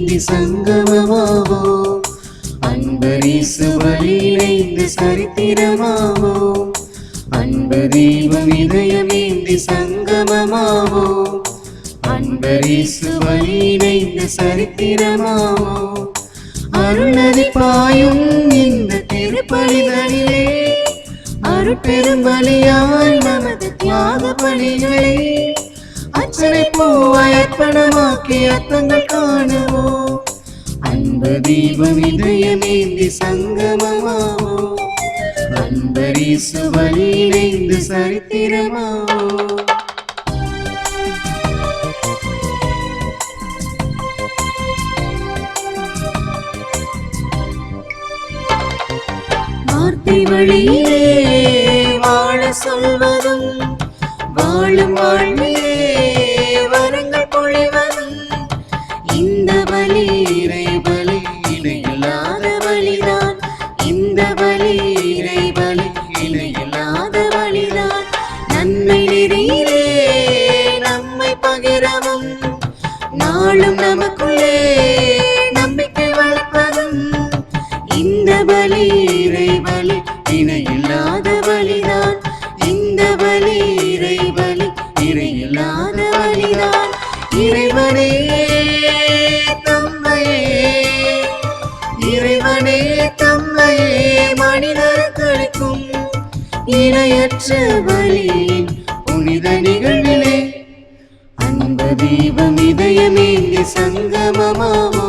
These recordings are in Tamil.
இதயமேந்தி சங்கமமாவோ, அன்பரீசு வழியிணைந்து சரித்திரமாவோ, அன்பு தெய்வம் இதயமேந்தி சங்கமமாவோ, அன்பரீசு வழியிணைந்து சரித்திரமாவோ. அருள்நதி பாயும் இந்த திருப்பலிகளிலே அருட்பெரும் பலியாய் நமது தியாக பலிகளை அச்சனை பூவாய் அர்ப்பணமாக்கி அர்த்தங்கள் காணுவோம். அன்பு தீபம் இதயமேந்தி சங்கமமாவோ, அன்பரீசு வழியிணைந்து சரித்திரமாவோ. வார்த்தை வழியிலே வாழ சொல்வதும், வாழும் வாழ்விலே வரங்கள் பொழிவதும், இந்த பலி இறை பலி இணையில்லாத பலிதான், இந்த பலி இறை பலி இணையில்லாத பலிதான். நன்மை நெறியிலே நம்மை பகிரவும், நாளும் நமக்குள்ளே நம்பிக்கை வளர்ப்பதும், இந்த பலி இறை பலி இணையில்லாத பலிதான், இந்த பலி இறை பலி இணையில்லாத பலிதான். இறைவனே தம்மையே, இறைவனே தம்மையே மனிதர்களுக்கும் இணையற்ற பலியின் புனித நிகழ்விலே அன்பு தீபம் இதயமேந்தி சங்கமமாவோ,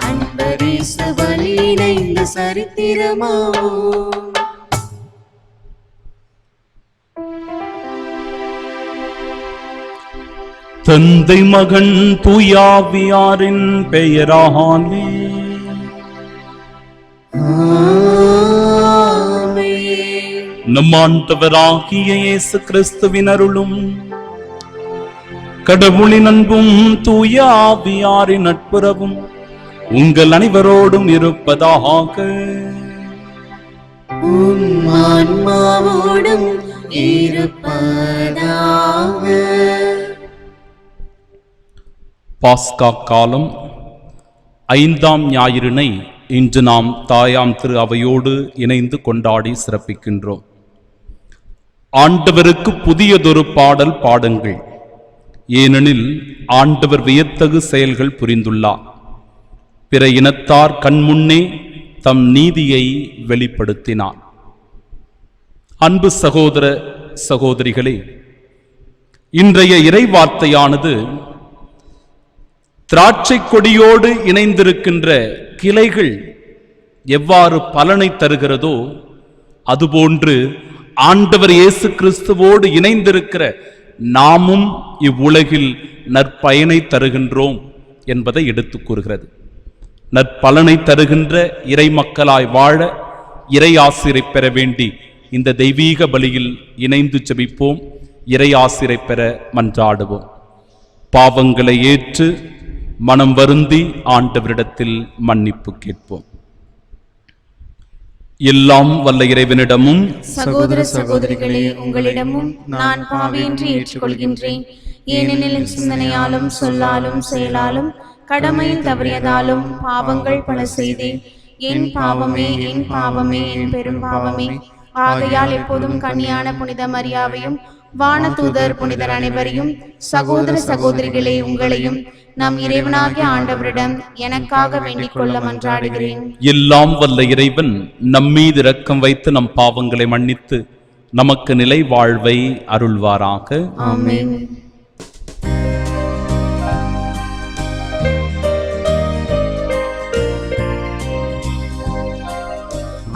அன்பரீசு வழியிணைந்த சரித்திரமாவோ. தந்தை மகன் தூயாவியாரின் பெயராலே நம் ஆண்டவராகிய இயேசு கிறிஸ்துவின் அருளும் கடவுளின் அன்பும் தூயாவியாரின் நட்புறவும் உங்கள் அனைவரோடும் இருப்பதாக. ஆன்மாவோடும் இருப்பதாக. பாஸ்கா காலம் 5ஆம் ஞாயிறினை இன்று நாம் தாயாம் திரு அவையோடு இணைந்து கொண்டாடி சிறப்பிக்கின்றோம். ஆண்டவருக்கு புதியதொரு பாடல் பாடுங்கள், ஏனெனில் ஆண்டவர் வியத்தகு செயல்கள் புரிந்துள்ளார். பிற இனத்தார் கண்முன்னே தம் நீதியை வெளிப்படுத்தினார். அன்பு சகோதர சகோதரிகளே, இன்றைய இறை வார்த்தையானது திராட்சை கொடியோடு இணைந்திருக்கின்ற கிளைகள் எவ்வாறு பலனை தருகிறதோ அதுபோன்று ஆண்டவர் இயேசு கிறிஸ்துவோடு இணைந்திருக்கிற நாமும் இவ்வுலகில் நற்பயனை தருகின்றோம் என்பதை எடுத்துக் கூறுகிறது. நற்பலனை தருகின்ற இறை மக்களாய் வாழ இறை ஆசிரை பெற வேண்டி இந்த தெய்வீக பலியில் இணைந்து ஜெபிப்போம். இறை ஆசிரை பெற மன்றாடுவோம். பாவங்களை ஏற்று மனம் வருந்தி ஆண்டவரிடத்தில் மன்னிப்பு கேட்போம். எல்லாம் வல்ல இறைவனிடமும் சகோதர சகோதரிகளே உங்களிடமும் நான் பாவியின்றி ஏற்றுக்கொள்கின்றேன். ஏனெனில் சிந்தனையாலும் சொல்லாலும் செயலாலும் கடமையில் தவறியதாலும் பாவங்கள் பல செய்தேன். என் பாவமே என் பாவமே என் பெரும் பாவமே. ஆகையால் எப்போதும் கன்னியான புனித மரியாவையும் வானதூதர் புனிதர் அனைவரையும் சகோதர சகோதரிகளே உங்களையும் நம் இறைவனாகிய ஆண்டவரிடம் எனக்காக வேண்டிக் கொள்ள மன்றாடுகிறேன். எல்லாம் வல்ல இறைவன் நம்மீது இரக்கம் வைத்து நம் பாவங்களை மன்னித்து நமக்கு நிலை வாழ்வை அருள்வாராக. ஆமென்.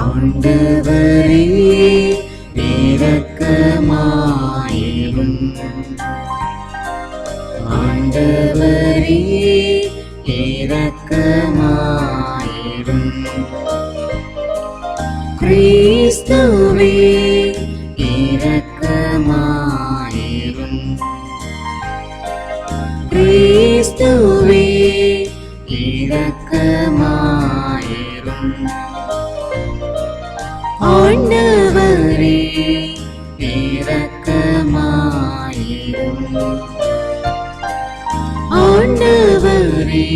ஆண்டவரே இரக்கமாயிரும், ஆண்டவரே இரக்கமாயிரும், கிறிஸ்துவே இரக்கமாயிரும், கிறிஸ்துவே இரக்கமாயிரும், ஆண்டவரே இரக்கமாயிரும், ஆண்டவரே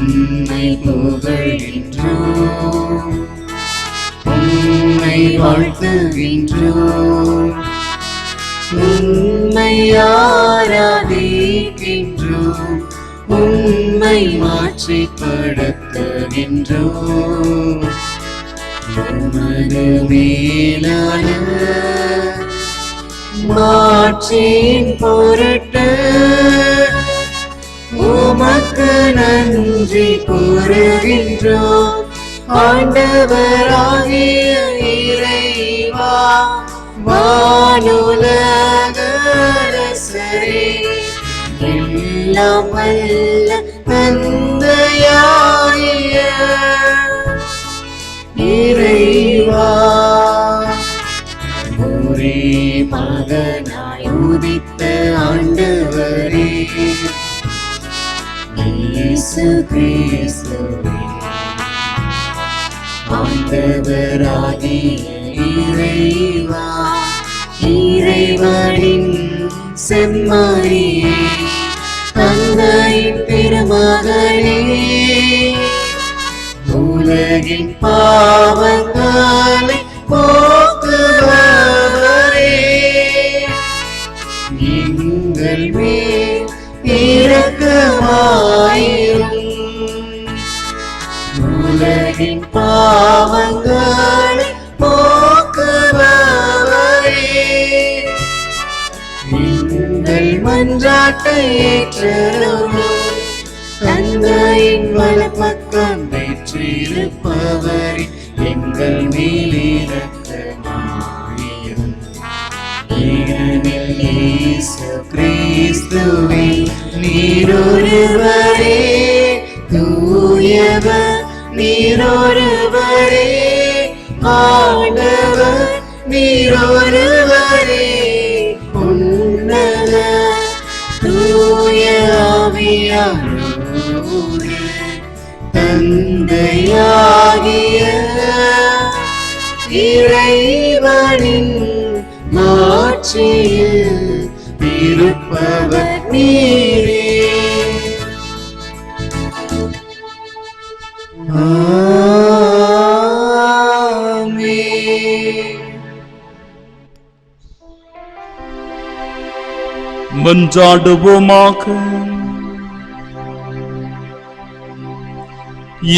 உம்மை புகழ்கின்றோம், உம்மை வாழ்த்துகின்றோம், உம்மை ஆராதிக்கின்றோம், உம்மை மாற்றிப்படுத்துகின்றோம். உமது மேலான மாற்றின் பொருட்டு உமக்கு நன்றி கூறுகின்றோம். ஆண்டவராகிய இறைவா, வானுலக அரசரே, எல்லாம் வல்ல தந்தையாகிய இறைவா, ஒரே மகனாய் உதித்த ஆண்டவரே இயேசு கிறிஸ்துவே, ஆண்டவராகிய இறைவா, இறைவனின் செம்மறியே, தந்தையின் திருமகனே, உலகின் பாவங்களை போக்குபவரே, எங்கள் மேல் இரக்கமாயிரும். உலகின் பாவங்களை போக்குபவரே, எங்கள் மன்றாட்டை ஏற்றருளும். தந்தையின் வலப்பக்கம் வீற்றிருப்பவரே, எங்கள் மேல் இரக்கமாயிரும். ஏனெனில் இயேசு கிறிஸ்துவே, நீரொருவரே தூயவர், நீரொருவரே ஆண்டவர், நீரொருவரே உன்னத தூய ஆவியாரோடு தந்தையாகிய இறைவனின் மாட்சியில் இருப்பவர் நீரே. ஆமென். மன்றாடுவோமாக.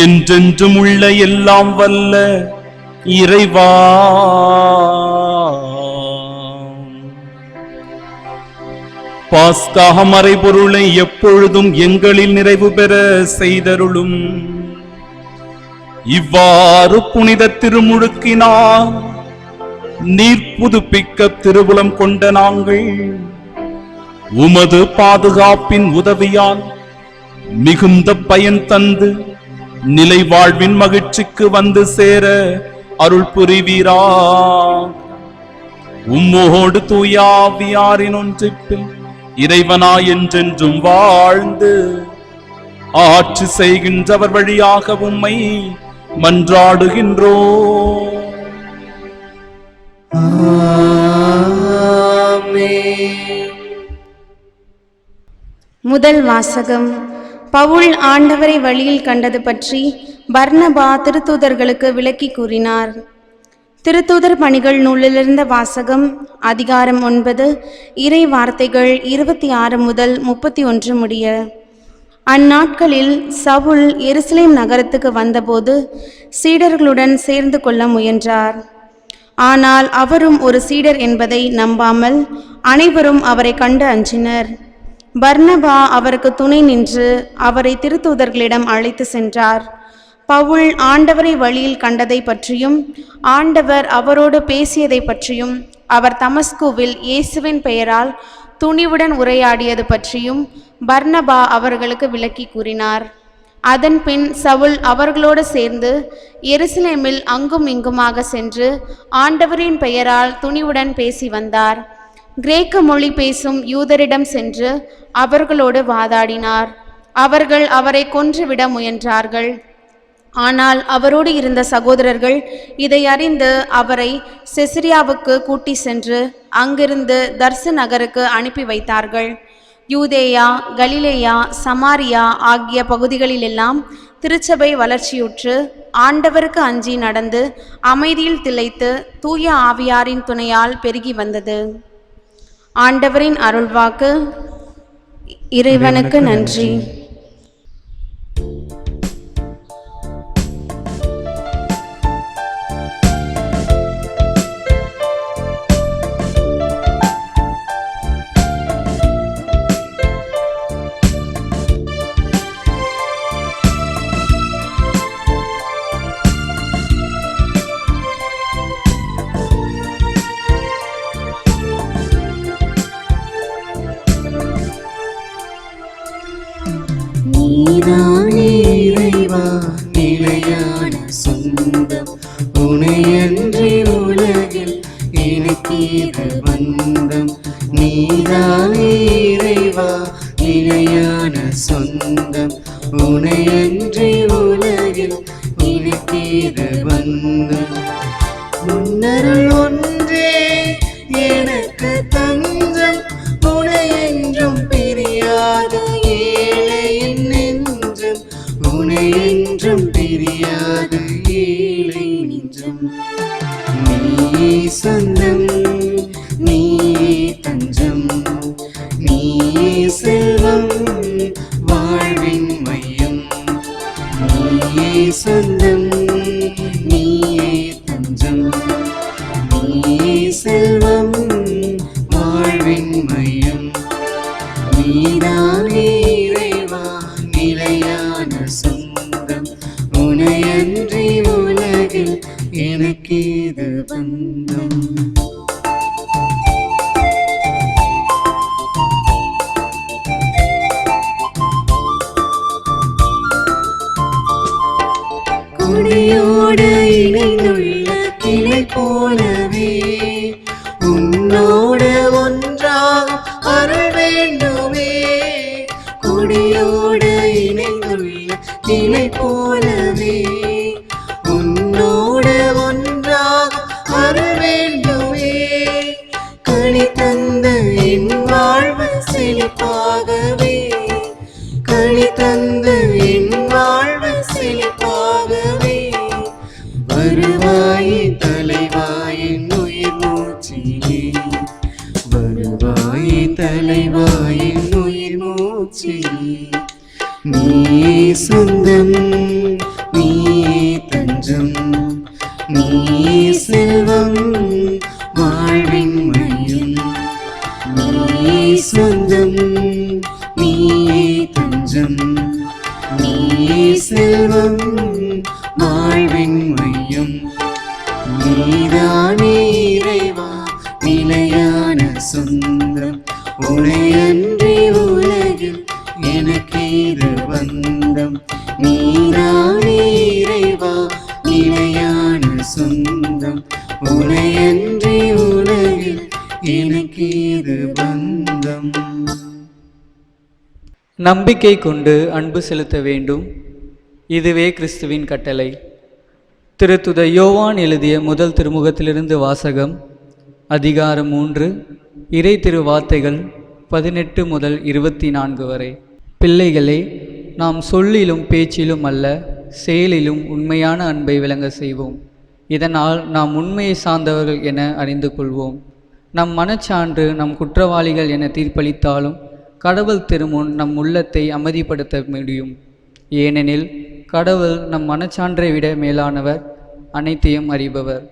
என்றென்றும் உள்ள எல்லாம் வல்ல இறைவா, பாஸ்கா மறைபொருளை எப்பொழுதும் எங்களில் நிறைவு பெற செய்தருளும். இவ்வாறு புனித திருமுழுக்கினால் நீர் புதுப்பிக்க திருவுளம் கொண்ட நாங்கள் உமது பாதுகாப்பின் உதவியால் மிகுந்த பயன் தந்து நிலை வாழ்வின் மகிழ்ச்சிக்கு வந்து சேர அருள் புரிவீரா. உம்மோடு தூயாவியாரின் ஒன்றிப்பில் இறைவனாய் என்றென்றும் வாழ்ந்து ஆட்சி செய்கின்றவர் வழியாக உம்மை மன்றாடுகின்றோம். முதல் வாசகம். பவுல் ஆண்டவரை வழியில் கண்டது பற்றி பர்னபா திருத்தூதர்களுக்கு விளக்கி கூறினார். திருத்தூதர் பணிகள் நூலிலிருந்த வாசகம். அதிகாரம் 9, இறை வார்த்தைகள் 26 முதல் 31 முடிய. அந்நாட்களில் சவுல் எருசலேம் நகரத்துக்கு வந்தபோது சீடர்களுடன் சேர்ந்து கொள்ள முயன்றார். ஆனால் அவரும் ஒரு சீடர் என்பதை நம்பாமல் அனைவரும் அவரை கண்டு அஞ்சினர். பர்னபா அவருக்கு துணை நின்று அவரை திருத்தூதர்களிடம் அழைத்து சென்றார். பவுல் ஆண்டவரை வழியில் கண்டதை பற்றியும் ஆண்டவர் அவரோடு பேசியதை பற்றியும் அவர் தமஸ்குவில் இயேசுவின் பெயரால் துணிவுடன் உரையாடியது பற்றியும் பர்னபா அவர்களுக்கு விளக்கி கூறினார். அதன் பின் சவுல் அவர்களோடு சேர்ந்து எருசலேமில் அங்கும் இங்குமாக சென்று ஆண்டவரின் பெயரால் துணிவுடன் பேசி வந்தார். கிரேக்க மொழி பேசும் யூதரிடம் சென்று அவர்களோடு வாதாடினார். அவர்கள் அவரை கொன்றுவிட முயன்றார்கள். ஆனால் அவரோடு இருந்த சகோதரர்கள் இதை அறிந்து அவரை செசரியாவுக்கு கூட்டி சென்று அங்கிருந்து தர்சு நகருக்கு அனுப்பி வைத்தார்கள். யூதேயா, கலிலேயா, சமாரியா ஆகிய பகுதிகளிலெல்லாம் திருச்சபை வளர்ச்சியுற்று ஆண்டவருக்கு அஞ்சி நடந்து அமைதியில் திளைத்து தூய ஆவியாரின் துணையால் பெருகி வந்தது. ஆண்டவரின் அருள்வாக்கு. இறைவனுக்கு நன்றி. நீதானே இறைவா நிலையான சொந்தம், உனையன்றி உலகில் எனக்கேது பந்தம். நீதானே இறைவா நிலையான சொந்தம், உனையன்றி உலகில் எனக்கேது பந்தம். முன்னருள் ஒன்றே எனக்கு தஞ்சம், உனையென்றும் பிரியாத ஏழையின் நெஞ்சம், உனையென்றும் பிரியாத ஏழை நெஞ்சம். நீ சொந்தம், நீ தஞ்சம், நீ செல்வம் வாழ்வின் மையம். நீ சொந்தம், நீ தஞ்சம், நீ செல்வம் வாழ்வின் மையம். நீதானே இறைவா நிலையான சொந்தம், உனையன்றி உலகில் எனக்கேது பந்தம். கொடியோடு இணைந்துள்ள கிளை போலவே உன்னோடு ஒன்றாக அருள் வேண்டுமே. கொடியோடு இணைந்துள்ள கிளை போலவே உன்னோடு ஒன்றாக அருள் வேண்டுமே. களி தந்த என் வாழ்வு செழிப்பாகவே, களி தந்த என் வாழ்வு செழிப்பாகவே. வருவாயே தலைவாயின் உயிர் மூச்சிலே, வருவாயே தலைவாயின் உயிர் மூச்சிலே. நீ சொந்தம், நீ தஞ்சம், நீ செல்வம் வாழ்வின் மையம். நீ சொந்தம், நீ தஞ்சம், நீ செல்வம் வாழ்வின் மையம். நீதானே இறைவா நிலையான சொந்தம், உனையன்றி உலகில் எனக்கேது பந்தம். நீதானே இறைவா நிலையான சொந்தம், உனையன்றி உலகில் எனக்கேது பந்தம். நம்பிக்கை கொண்டு அன்பு செலுத்த வேண்டும், இதுவே கிறிஸ்துவின் கட்டளை. திருத்துத யோவான் எழுதிய முதல் திருமுகத்திலிருந்து வாசகம். அதிகாரம் 3, இறை திருவார்த்தைகள் 18 முதல் 24 வரை. பிள்ளைகளே, நாம் சொல்லிலும் பேச்சிலும் அல்ல, செயலிலும் உண்மையான அன்பை விளங்க செய்வோம். இதனால் நாம் உண்மையை சார்ந்தவர்கள் என அறிந்து கொள்வோம். நம் மனச்சான்று நம் குற்றவாளிகள் என தீர்ப்பளித்தாலும் கடவுள் திருமுன் நம் உள்ளத்தை அமைதிப்படுத்த முடியும். ஏனெனில் கடவுள் நம் மனச்சான்றை விட மேலானவர், அனைத்தையும் அறிபவர்.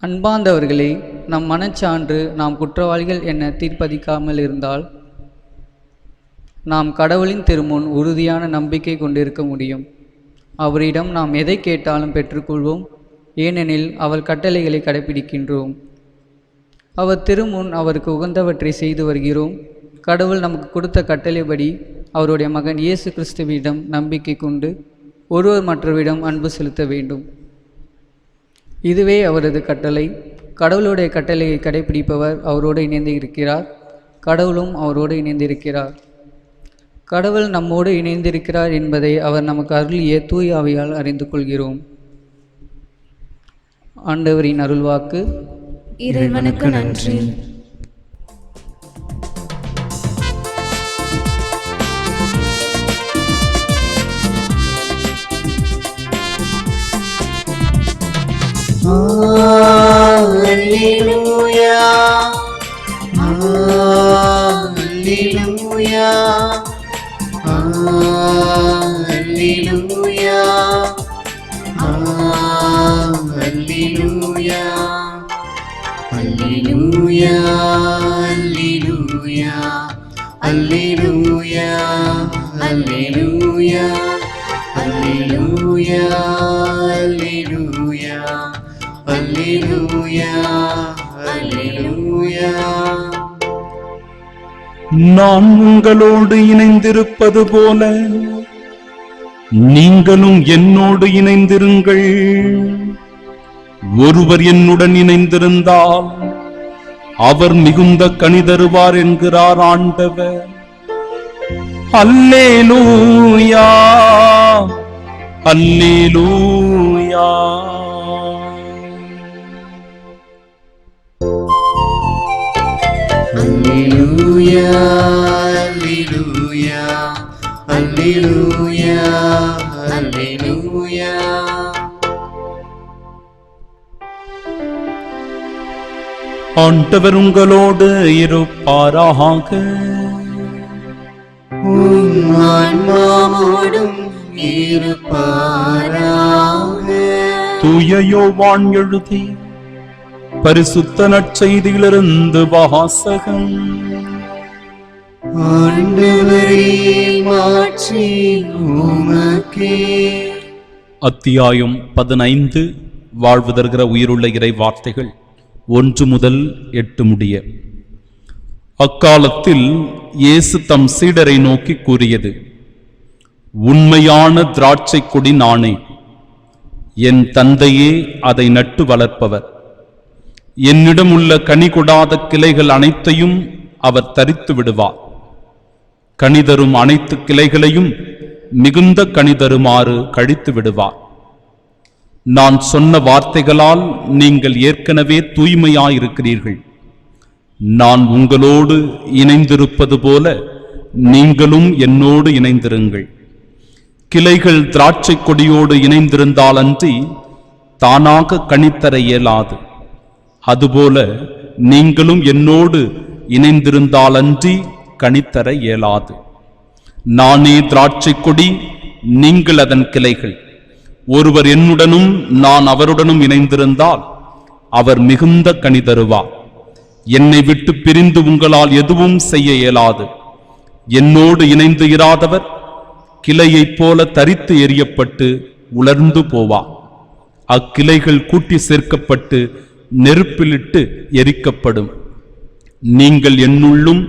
அன்பார்ந்தவர்களே, நம் மனச்சான்று நாம் குற்றவாளிகள் என தீர்ப்பளிக்காமல் இருந்தால் நாம் கடவுளின் திருமுன் உறுதியான நம்பிக்கை கொண்டிருக்க முடியும். அவரிடம் நாம் எதை கேட்டாலும் பெற்றுக்கொள்வோம், ஏனெனில் அவர் கட்டளைகளை கடைபிடிக்கின்றோம். அவர் திருமுன் அவருக்கு உகந்தவற்றை செய்து வருகிறோம். கடவுள் நமக்கு கொடுத்த கட்டளைப்படி அவருடைய மகன் இயேசு கிறிஸ்துவிடம் நம்பிக்கை கொண்டு ஒருவர் மற்றவரிடம் அன்பு செலுத்த வேண்டும். இதுவே அவரது கட்டளை. கடவுளுடைய கட்டளையை கடைபிடிப்பவர் அவரோடு இணைந்து இருக்கிறார், கடவுளும் அவரோடு இணைந்திருக்கிறார். கடவுள் நம்மோடு இணைந்திருக்கிறார் என்பதை அவர் நமக்கு அருளிய தூய ஆவியால் அறிந்து கொள்கிறோம். ஆண்டவரின் அருள்வாக்கு. இறைவனுக்கு நன்றி. அல்லேலூயா அல்லேலூயா அல்லேலூயா அல்லேலூயா அல்லேலூயா அல்லேலூயா அல்லேலூயா அல்லேலூயா அல்லேலூயா அல்லேலூயா அல்லேலூயா. நான் உங்களோடு இணைந்திருப்பது போல நீங்களும் என்னோடு இணைந்திருங்கள். ஒருவர் என்னுடன் இணைந்திருந்தால் அவர் மிகுந்த கனி தருவார் என்கிறார் ஆண்டவர். அல்லேலூயா அல்லேலூயா. அல்லேலூயா அல்லேலூயா அல்லேலூயா. ஆண்டவர் உங்களோடு இருப்பாராக. உம் ஆன்மாவோடும் இருப்பாராக. தூய யோவான் எழுதி பரிசுத்த நற்செய்தியிலிருந்து வாசகம். ஆண்டவரே மாட்சி உமக்கே. அத்தியாயம் 15. வாழ்வு தருகிற உயிருள்ள இறை வார்த்தைகள் 1 முதல் 8 முடிய. அக்காலத்தில் இயேசு தம் சீடரை நோக்கி கூறியது: உண்மையான திராட்சை கொடி நானே. என் தந்தையே அதை நட்டு வளர்ப்பவர். என்னிடம் உள்ள கனி கொடாத கிளைகள் அனைத்தையும் அவர் தரித்து விடுவார். கனிதரும் அனைத்து கிளைகளையும் மிகுந்த கனிதருமாறு கழித்து விடுவார். நான் சொன்ன வார்த்தைகளால் நீங்கள் ஏற்கனவே தூய்மையாயிருக்கிறீர்கள். நான் உங்களோடு இணைந்திருப்பது போல நீங்களும் என்னோடு இணைந்திருங்கள். கிளைகள் திராட்சை கொடியோடு இணைந்திருந்தாலன்றி தானாக கனித்தர இயலாது. அதுபோல நீங்களும் என்னோடு இணைந்திருந்தாலன்றி கனித்தர இயலாது. நானே திராட்சை கொடி, நீங்கள் அதன் கிளைகள். ஒருவர் என்னுடனும் நான் அவருடனும் இணைந்திருந்தால் அவர் மிகுந்த கனி தருவார். என்னை விட்டு பிரிந்து உங்களால் எதுவும் செய்ய இயலாது. என்னோடு இணைந்து இராதவர் கிளையைப் போல தரித்து எறியப்பட்டு உலர்ந்து போவார். அக்கிளைகள் கூட்டி சேர்க்கப்பட்டு நெருப்பிலிட்டு எரிக்கப்படும். நீங்கள் என்னுள்ளும்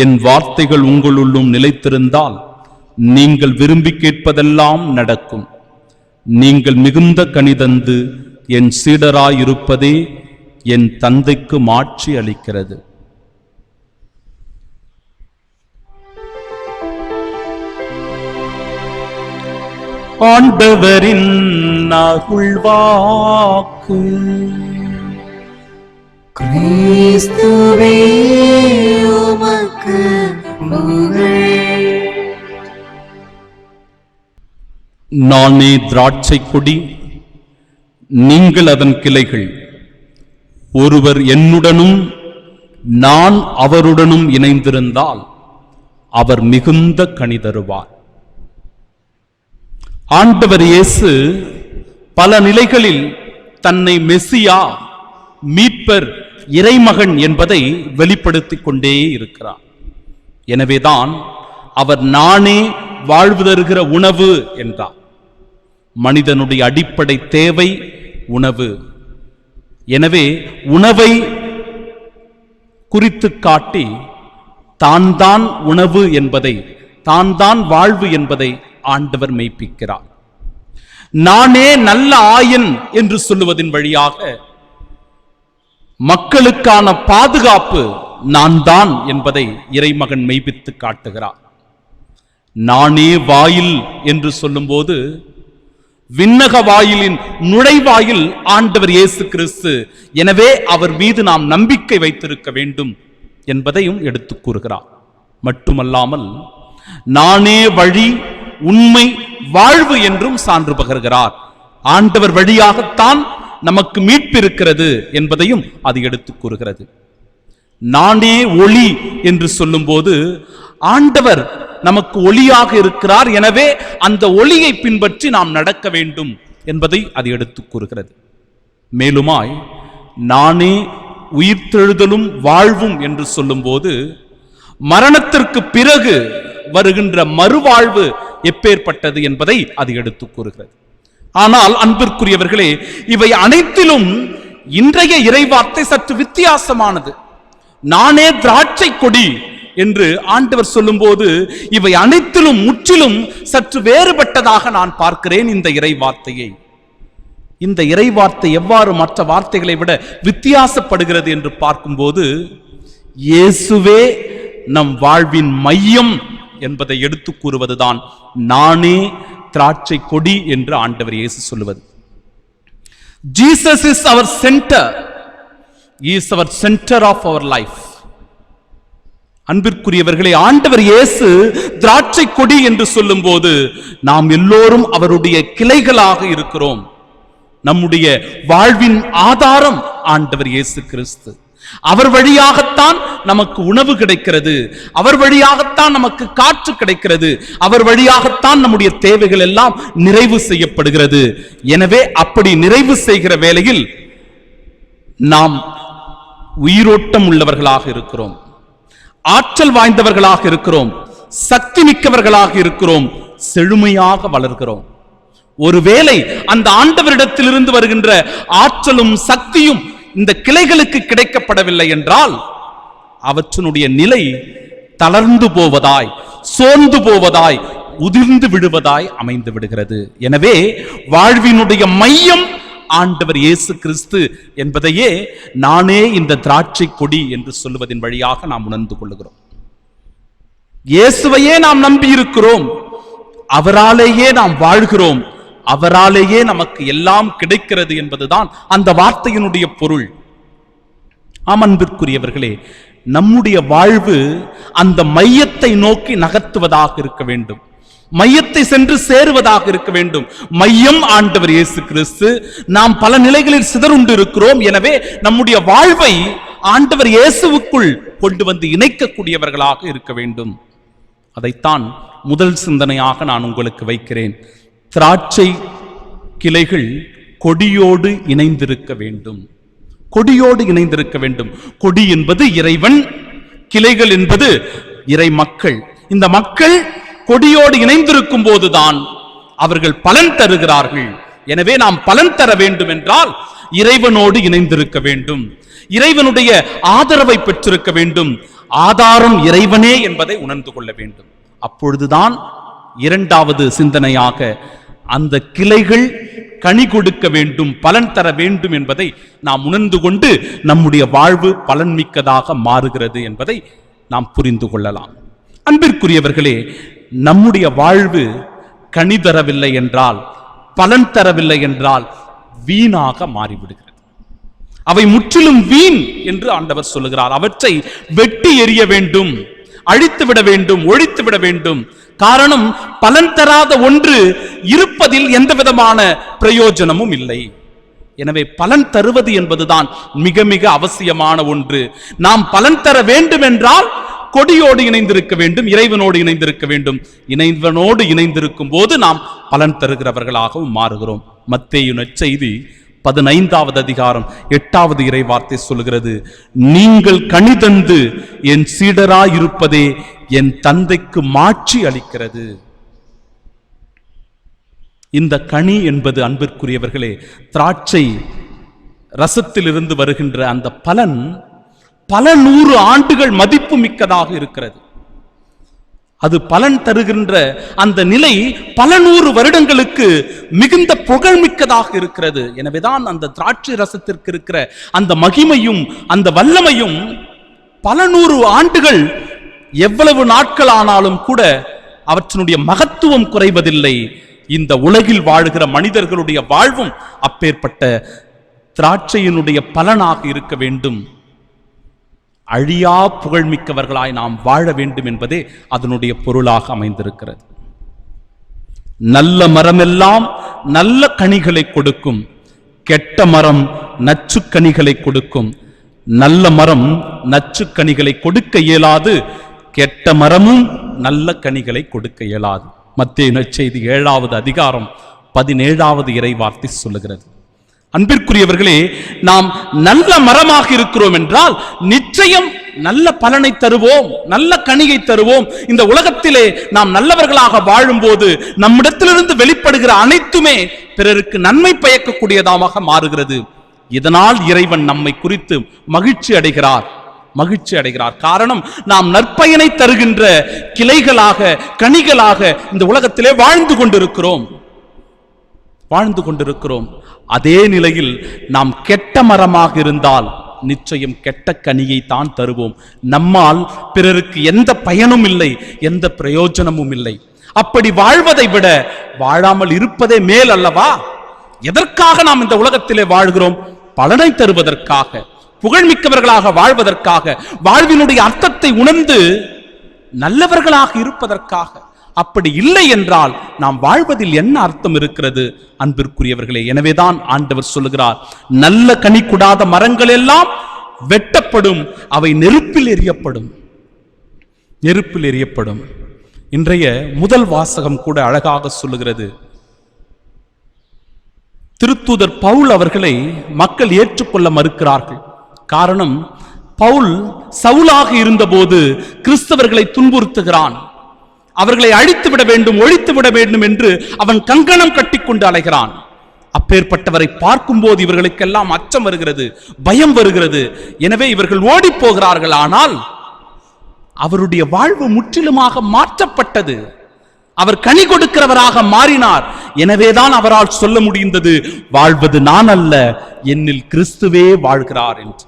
என் வார்த்தைகள் உங்களுள்ளும் நிலைத்திருந்தால் நீங்கள் விரும்பி கேட்பதெல்லாம் நடக்கும். நீங்கள் மிகுந்த கனிதந்து என் சீடராயிருப்பதே என் தந்தைக்கு மாட்சி அளிக்கிறது. ஆண்டவரின் அருள்வாக்கு. கிறிஸ்துவே உமக்கு புகழ். நானே திராட்சை கொடி, நீங்கள் அதன் கிளைகள். ஒருவர் என்னுடனும் நான் அவருடனும் இணைந்திருந்தால் அவர் மிகுந்த கனி தருவார். ஆண்டவர் இயேசு பல நிலைகளில் தன்னை மெசியா, மீட்பர், இறைமகன் என்பதை வெளிப்படுத்திக் கொண்டே இருக்கிறார். எனவேதான் அவர் நானே வாழ்வு தருகிற உணவு என்றார். மனிதனுடைய அடிப்படை தேவை உணவு. எனவே உணவை குறித்து காட்டி தான் தான் உணவு என்பதை, தான் தான் வாழ்வு என்பதை ஆண்டவர் மெய்ப்பிக்கிறார். நானே நல்ல ஆயன் என்று சொல்லுவதன் வழியாக மக்களுக்கான பாதுகாப்பு நான் தான் என்பதை இறைமகன் மெய்ப்பித்து காட்டுகிறார். நானே வாயில் என்று சொல்லும்போது விண்ணக வாயிலின் நுழைவாயில் ஆண்டவர் இயேசு கிறிஸ்து. எனவே அவர் மீது நாம் நம்பிக்கை வைத்திருக்க வேண்டும் என்பதையும் எடுத்துக் கூறுகிறார். மட்டுமல்லாமல் நானே வழி, உண்மை, வாழ்வு என்றும் சான்று பகர்கிறார். ஆண்டவர் வழியாகத்தான் நமக்கு மீட்பு இருக்கிறது என்பதையும் அது எடுத்து கூறுகிறது. நானே ஒளி என்று சொல்லும்போது ஆண்டவர் நமக்கு ஒளியாக இருக்கிறார், எனவே அந்த ஒளியை பின்பற்றி நாம் நடக்க வேண்டும் என்பதை அது எடுத்து கூறுகிறது. மேலுமாய் நானே உயிர்த்தெழுதலும் வாழ்வும் என்று சொல்லும்போது மரணத்திற்கு பிறகு வருகின்ற மறுவாழ்வு எப்பேற்பட்டது என்பதை அது எடுத்து கூறுகிறது. ஆனால் அன்பிற்குரியவர்களே, இவை அனைத்திலும் இன்றைய இறைவார்த்தை சற்று வித்தியாசமானது. நானே திராட்சை கொடி என்று ஆண்டவர் சொல்லும்போது இவை அனைத்திலும் முற்றிலும் சற்று வேறுபட்டதாக நான் பார்க்கிறேன் இந்த இறைவார்த்தையை. இந்த இறைவார்த்தை எவ்வாறு மற்ற வார்த்தைகளை விட வித்தியாசப்படுகிறது என்று பார்க்கும்போது இயேசுவே நம் வாழ்வின் மையம் என்பதை எடுத்து கூறுவதுதான் நானே திராட்சை கொடி என்று ஆண்டவர் இயேசு சொல்லுவது. Jesus is our centre, is our centre of our life. அன்பிற்குரியவர்களே, ஆண்டவர் இயேசு திராட்சை கொடி என்று சொல்லும் போது நாம் எல்லோரும் அவருடைய கிளைகளாக இருக்கிறோம். நம்முடைய வாழ்வின் ஆதாரம் ஆண்டவர் இயேசு கிறிஸ்து. அவர் வழியாகத்தான் நமக்கு உணவு கிடைக்கிறது, அவர் வழியாகத்தான் நமக்கு காற்று கிடைக்கிறது, அவர் வழியாகத்தான் நம்முடைய தேவைகள் எல்லாம் நிறைவு செய்யப்படுகிறது. எனவே அப்படி நிறைவு செய்கிற வேளையில் நாம் உயிரோட்டம் உள்ளவர்களாக இருக்கிறோம், ஆற்றல் வாய்ந்தவர்களாக இருக்கிறோம், சக்தி மிக்கவர்களாக இருக்கிறோம், செழுமையாக வளர்கிறோம். ஒருவேளை அந்த ஆண்டவரிடத்திலிருந்து வருகின்ற ஆற்றலும் சக்தியும் இந்த கிளைகளுக்கு கிடைக்கப்படவில்லை என்றால் அவற்றினுடைய நிலை தளர்ந்து போவதாய், சோர்ந்து போவதாய், உதிர்ந்து விடுவதாய் அமைந்து விடுகிறது. எனவே வாழ்வினுடைய மையம் ஆண்டவர் இயேசு கிறிஸ்து என்பதையே நானே இந்த திராட்சை கொடி என்று சொல்லுவதன் வழியாக நாம் உணர்ந்து கொள்ளுகிறோம். இயேசுவையே நாம் நம்பி இருக்கிறோம், அவராலேயே நாம் வாழ்கிறோம், அவராலேயே நமக்கு எல்லாம் கிடைக்கிறது என்பதுதான் அந்த வார்த்தையினுடைய பொருள். அன்பிற்குரியவர்களே, நம்முடைய வாழ்வு அந்த மையத்தை நோக்கி நகர்த்துவதாக இருக்க வேண்டும், மையத்தை சென்று சேருவதாக இருக்க வேண்டும். மையம் ஆண்டவர் இயேசு கிறிஸ்து. நாம் பல நிலைகளில் சிதறுண்டு இருக்கிறோம். எனவே நம்முடைய வாழ்வை ஆண்டவர் இயேசுவுக்குள் கொண்டு வந்து இணைக்கக்கூடியவர்களாக இருக்க வேண்டும். அதைத்தான் முதல் சிந்தனையாக நான் உங்களுக்கு வைக்கிறேன். திராட்சை கிளைகள் கொடியோடு இணைந்திருக்க வேண்டும், கொடியோடு இணைந்திருக்க வேண்டும். கொடி என்பது இறைவன், கிளைகள் என்பது இறை மக்கள். இந்த மக்கள் கொடியோடு இணைந்திருக்கும் போதுதான் அவர்கள் பலன் தருகிறார்கள். எனவே நாம் பலன் தர வேண்டும் என்றால் இறைவனோடு இணைந்திருக்க வேண்டும், இறைவனுடைய ஆதரவை பெற்றிருக்க வேண்டும். ஆதாரம் இறைவனே என்பதை உணர்ந்து கொள்ள வேண்டும். அப்பொழுதுதான் இரண்டாவது சிந்தனையாக அந்த கிளைகள் கனி கொடுக்க வேண்டும், பலன் தர வேண்டும் என்பதை நாம் உணர்ந்து கொண்டு நம்முடைய வாழ்வு பலன் மிக்கதாக மாறுகிறது என்பதை நாம் புரிந்து கொள்ளலாம். அன்பிற்குரியவர்களே, நம்முடைய வாழ்வு கனி தரவில்லை என்றால், பலன் தரவில்லை என்றால் வீணாக மாறிவிடுகிறது. அவை முற்றிலும் வீண் என்று ஆண்டவர் சொல்லுகிறார். அவற்றை வெட்டி எறிய வேண்டும், அழித்து விட வேண்டும், ஒழித்து விட வேண்டும். காரணம், பலன் தராத ஒன்று இருப்பதில் எந்த விதமான பிரயோஜனமும் இல்லை. எனவே பலன் தருவது என்பதுதான் மிக மிக அவசியமான ஒன்று. நாம் பலன் தர வேண்டும் என்றால் கொடியோடு இணைந்திருக்க வேண்டும், இறைவனோடு இணைந்திருக்க வேண்டும். இறைவனோடு இணைந்திருக்கும் போது நாம் பலன் தருகிறவர்களாகவும் மாறுகிறோம். மத்தேயு நற்செய்தி 15வது அதிகாரம் 8வது இறைவார்த்தை சொல்கிறது, நீங்கள் கனி தந்து என் சீடராயிருப்பதே என் தந்தைக்கு மாட்சி அளிக்கிறது. இந்த கனி என்பது அன்பிற்குரியவர்களே, திராட்சை ரசத்திலிருந்து வருகின்ற அந்த பலன் பல 100 ஆண்டுகள் மதிப்பு மிக்கதாக இருக்கிறது. அது பலன் தருகின்ற அந்த நிலை பல 100 வருடங்களுக்கு மிகுந்த புகழ்மிக்கதாக இருக்கிறது. எனவேதான் அந்த திராட்சை ரசத்திற்கு இருக்கிற அந்த மகிமையும் அந்த வல்லமையும் பல 100 ஆண்டுகள், எவ்வளவு நாட்கள் ஆனாலும் கூட அவற்றினுடைய மகத்துவம் குறைவதில்லை. இந்த உலகில் வாழ்கிற மனிதர்களுடைய வாழ்வும் அப்பேற்பட்ட திராட்சையினுடைய பலனாக இருக்க வேண்டும். அழியா புகழ்மிக்கவர்களாய் நாம் வாழ வேண்டும் என்பதே அதனுடைய பொருளாக அமைந்திருக்கிறது. நல்ல மரமெல்லாம் நல்ல கனிகளை கொடுக்கும், கெட்ட மரம் நச்சுக்கனிகளை கொடுக்கும், நல்ல மரம் நச்சுக்கனிகளை கொடுக்க இயலாது, கெட்ட மரமும் நல்ல கனிகளை கொடுக்க இயலாது. மத்தேயு நற்செய்தி 7வது அதிகாரம் 17வது இறைவார்த்தை சொல்லுகிறது. அன்பிற்குரியவர்களே, நாம் நல்ல மரமாக இருக்கிறோம் என்றால் நிச்சயம் நல்ல பலனை தருவோம், நல்ல கனியை தருவோம். இந்த உலகத்திலே நாம் நல்லவர்களாக வாழும்போது நம்மிடத்திலிருந்து வெளிப்படுகிற அனைத்துமே பிறருக்கு நன்மை பயக்கக்கூடியதாக மாறுகிறது. இதனால் இறைவன் நம்மை குறித்து மகிழ்ச்சி அடைகிறார். காரணம், நாம் நற்பயனை தருகின்ற கிளைகளாக, கனிகளாக இந்த உலகத்திலே வாழ்ந்து கொண்டிருக்கிறோம். அதே நிலையில் நாம் கெட்ட மரமாக இருந்தால் நிச்சயம் கெட்ட கனியை தான் தருவோம். நம்மால் பிறருக்கு எந்த பயனும் இல்லை, எந்த பிரயோஜனமும் இல்லை. அப்படி வாழ்வதை விட வாழாமல் இருப்பதே மேல் அல்லவா? எதற்காக நாம் இந்த உலகத்திலே வாழ்கிறோம்? பலனை தருவதற்காக, புகழ்மிக்கவர்களாக வாழ்வதற்காக, வாழ்வினுடைய அர்த்தத்தை உணர்ந்து நல்லவர்களாக இருப்பதற்காக. அப்படி இல்லை என்றால் நாம் வாழ்வதில் என்ன அர்த்தம் இருக்கிறது? அன்பிற்குரியவர்களே, எனவேதான் ஆண்டவர் சொல்லுகிறார், நல்ல கனி கொடாத மரங்கள் எல்லாம் வெட்டப்படும், அவை நெருப்பில் எரியப்படும். இன்றைய முதல் வாசகம் கூட அழகாக சொல்லுகிறது. திருத்தூதர் பவுல் அவர்களை மக்கள் ஏற்றுக்கொள்ள மறுக்கிறார்கள். காரணம், பவுல் சவுலாக இருந்தபோது கிறிஸ்தவர்களை துன்புறுத்துகிறான். அவர்களை அழித்து விட வேண்டும், ஒழித்து விட வேண்டும் என்று அவன் கங்கணம் கட்டிக்கொண்டு அலைகிறான். அப்பேற்பட்டவரை பார்க்கும்போது இவர்களுக்கெல்லாம் அச்சம் வருகிறது, பயம் வருகிறது. எனவே இவர்கள் ஓடி போகிறார்கள். ஆனால் அவருடைய வாழ்வு முற்றிலுமாக மாற்றப்பட்டது. அவர் கனி கொடுக்கிறவராக மாறினார். எனவேதான் அவரால் சொல்ல முடிந்தது, வாழ்வது நான் அல்ல, என்னில் கிறிஸ்துவே வாழ்கிறார் என்று.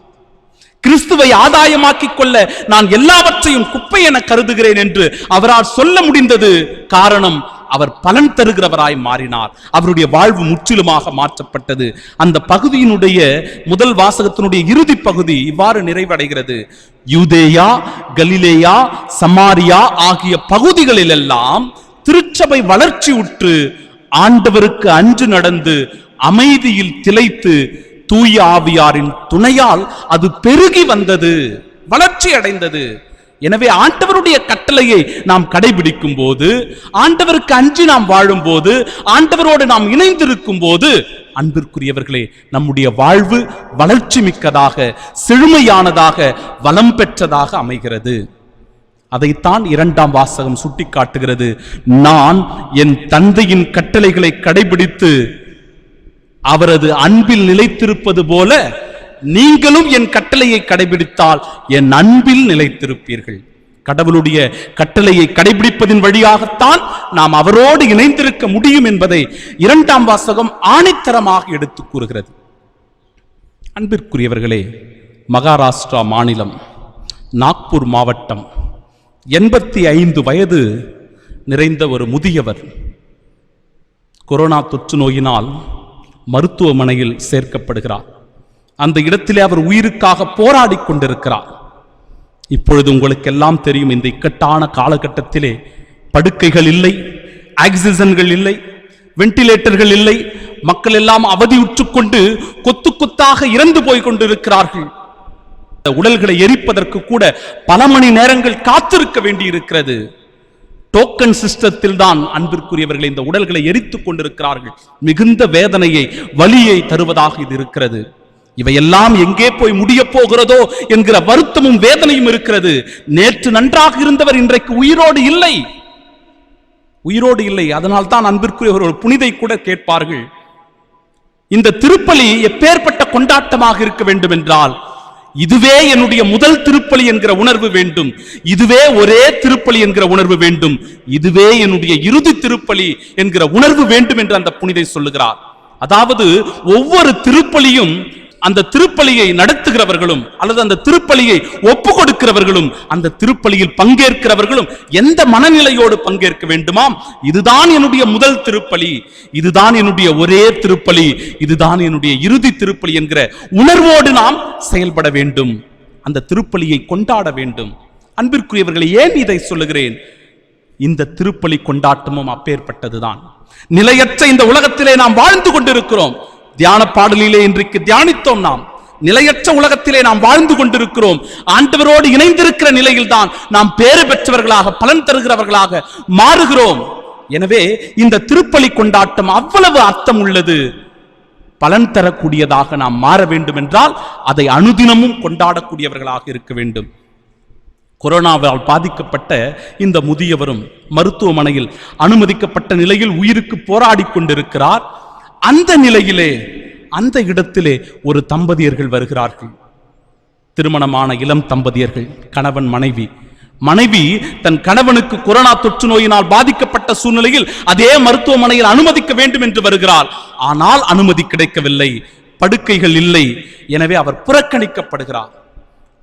கிறிஸ்துவை ஆதாயமாக்கிக் கொள்ள நான் எல்லாவற்றையும் குப்பை என கருதுகிறேன் என்று அவரால் சொல்ல முடிந்தது. காரணம், அவர் பலன் தருகிறவராய் மாறினார். அவருடைய வாழ்வு முற்றிலுமாக மாற்றப்பட்டது. அந்த பகுதியினுடைய முதல் வாசகத்தினுடைய இறுதி பகுதி இவ்வாறு நிறைவடைகிறது. யூதேயா, கலிலேயா, சமாரியா ஆகிய பகுதிகளிலெல்லாம் திருச்சபை வளர்ச்சி உற்று ஆண்டவருக்கு அஞ்சு நடந்து அமைதியில் திளைத்து தூய ஆவியாரின் துணையால் அது பெருகி வந்தது, வளர்ச்சி அடைந்தது. எனவே ஆண்டவருடைய கட்டளையை நாம் கடைபிடிக்கும் போது, ஆண்டவருக்கு அஞ்சி நாம் வாழும் போது, ஆண்டவரோடு நாம் இணைந்திருக்கும் போது, அன்பிற்குரியவர்களே, நம்முடைய வாழ்வு வளர்ச்சி மிக்கதாக, செழுமையானதாக, வளம் பெற்றதாக அமைகிறது. அதைத்தான் இரண்டாம் வாசகம் சுட்டிக்காட்டுகிறது. நான் என் தந்தையின் கட்டளைகளை கடைபிடித்து அவரது அன்பில் நிலைத்திருப்பது போல நீங்களும் என் கட்டளையை கடைபிடித்தால் என் அன்பில் நிலைத்திருப்பீர்கள். கடவுளுடைய கட்டளையை கடைபிடிப்பதின் வழியாகத்தான் நாம் அவரோடு இணைந்திருக்க முடியும் என்பதை இரண்டாம் வாசகம் ஆணித்தரமாக எடுத்து கூறுகிறது. அன்பிற்குரியவர்களே, மகாராஷ்டிரா மாநிலம், நாக்பூர் மாவட்டம், 85 வயது நிறைந்த ஒரு முதியவர் கொரோனா தொற்று நோயினால் மருத்துவமனையில் சேர்க்கப்படுகிறார். அந்த இடத்திலே அவர் உயிருக்காக போராடி கொண்டிருக்கிறார். இப்பொழுது உங்களுக்கு எல்லாம் தெரியும், இந்த இக்கட்டான காலகட்டத்திலே படுக்கைகள் இல்லை, ஆக்சிஜன்கள் இல்லை, வெண்டிலேட்டர்கள் இல்லை. மக்கள் எல்லாம் அவதியுற்று கொண்டு கொத்து கொத்தாக இறந்து போய் கொண்டிருக்கிறார்கள். உடல்களை எரிப்பதற்கு கூட பல மணி நேரங்கள் காத்திருக்க வேண்டி இருக்கிறது. டோக்கன் சிஸ்டத்தில் தான் அன்பிற்குரியவர்கள் இந்த உடல்களை எரித்துக் கொண்டிருக்கிறார்கள். மிகுந்த வேதனையை, வலியை தருவதாக இது இருக்கிறது. இவையெல்லாம் எங்கே போய் முடிய போகிறதோ என்கிற வருத்தமும் வேதனையும் இருக்கிறது. நேற்று நன்றாக இருந்தவர் இன்றைக்கு உயிரோடு இல்லை. அதனால் தான் அன்பிற்குரியவர் ஒரு புனிதை கூட கேட்பார்கள், இந்த திருப்பலி எப்பேற்பட்ட கொண்டாட்டமாக இருக்க வேண்டும் என்றால், இதுவே என்னுடைய முதல் திருப்பலி என்கிற உணர்வு வேண்டும், இதுவே ஒரே திருப்பலி என்கிற உணர்வு வேண்டும், இதுவே என்னுடைய இறுதி திருப்பலி என்கிற உணர்வு வேண்டும் என்று அந்த புனிதை சொல்லுகிறார். அதாவது ஒவ்வொரு திருப்பலியும் அந்த திருப்பலியை நடத்துகிறவர்களும் அல்லது அந்த திருப்பலியை ஒப்பு கொடுக்கிறவர்களும் அந்த திருப்பலியில் பங்கேற்கிறவர்களும் எந்த மனநிலையோடு பங்கேற்க வேண்டுமாம், இதுதான் என்னுடைய முதல் திருப்பலி, இதுதான் என்னுடைய ஒரே திருப்பலி, இதுதான் என்னுடைய இறுதி திருப்பலி என்கிற உணர்வோடு நாம் செயல்பட வேண்டும். அந்த திருப்பலியை கொண்டாட வேண்டும். அன்பிற்குரியவர்களை, ஏன் இதை சொல்லுகிறேன்? இந்த திருப்பலி கொண்டாட்டமும் அப்பேற்பட்டதுதான். நிலையற்ற இந்த உலகத்திலே நாம் வாழ்ந்து கொண்டிருக்கிறோம். தியான பாடலிலே இன்றைக்கு தியானித்தோம். நாம் நிலையற்ற உலகத்திலே நாம் வாழ்ந்து கொண்டிருக்கிறோம். ஆண்டவரோடு இணைந்திருக்கிற நிலையில்தான் நாம் பேறு பெற்றவர்களாக, பலன் தருகிறவர்களாக மாறுகிறோம். எனவே இந்த திருப்பலி கொண்டாட்டம் அவ்வளவு அர்த்தம் உள்ளது. பலன் தரக்கூடியதாக நாம் மாற வேண்டும் என்றால் அதை அனுதினமும் கொண்டாடக்கூடியவர்களாக இருக்க வேண்டும். கொரோனாவால் பாதிக்கப்பட்ட இந்த முதியவரும் மருத்துவமனையில் அனுமதிக்கப்பட்ட நிலையில் உயிருக்கு போராடி கொண்டிருக்கிறார். அந்த நிலையிலே, அந்த இடத்திலே ஒரு தம்பதியர்கள் வருகிறார்கள். திருமணமான இளம் தம்பதியர்கள், கணவன் மனைவி. மனைவி தன் கணவனுக்கு கொரோனா தொற்று நோயினால் பாதிக்கப்பட்ட சூழ்நிலையில் அதே மருத்துவமனையில் அனுமதிக்க வேண்டும் என்று வருகிறார். ஆனால் அனுமதி கிடைக்கவில்லை, படுக்கைகள் இல்லை. எனவே அவர் புறக்கணிக்கப்படுகிறார்.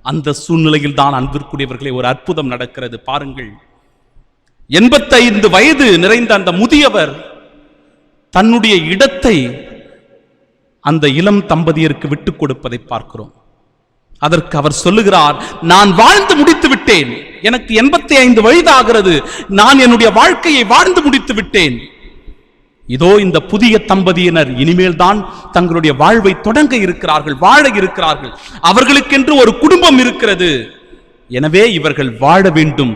அந்த சூழ்நிலையில் தான் அன்பிற்குரியவர்களே ஒரு அற்புதம் நடக்கிறது. பாருங்கள், 85 வயது நிறைந்த அந்த முதியவர் தன்னுடைய இடத்தை அந்த இளம் தம்பதியருக்கு விட்டுக் கொடுப்பதை பார்க்கிறோம். அதற்கு அவர் சொல்லுகிறார், நான் வாழ்ந்து முடித்து விட்டேன், எனக்கு 85 வயதாகிறது, நான் என்னுடைய வாழ்க்கையை வாழ்ந்து முடித்து விட்டேன். இதோ இந்த புதிய தம்பதியினர் இனிமேல் தான் தங்களுடைய வாழ்வை தொடங்க இருக்கிறார்கள், வாழ இருக்கிறார்கள். அவர்களுக்கென்று ஒரு குடும்பம் இருக்கிறது. எனவே இவர்கள் வாழ வேண்டும்.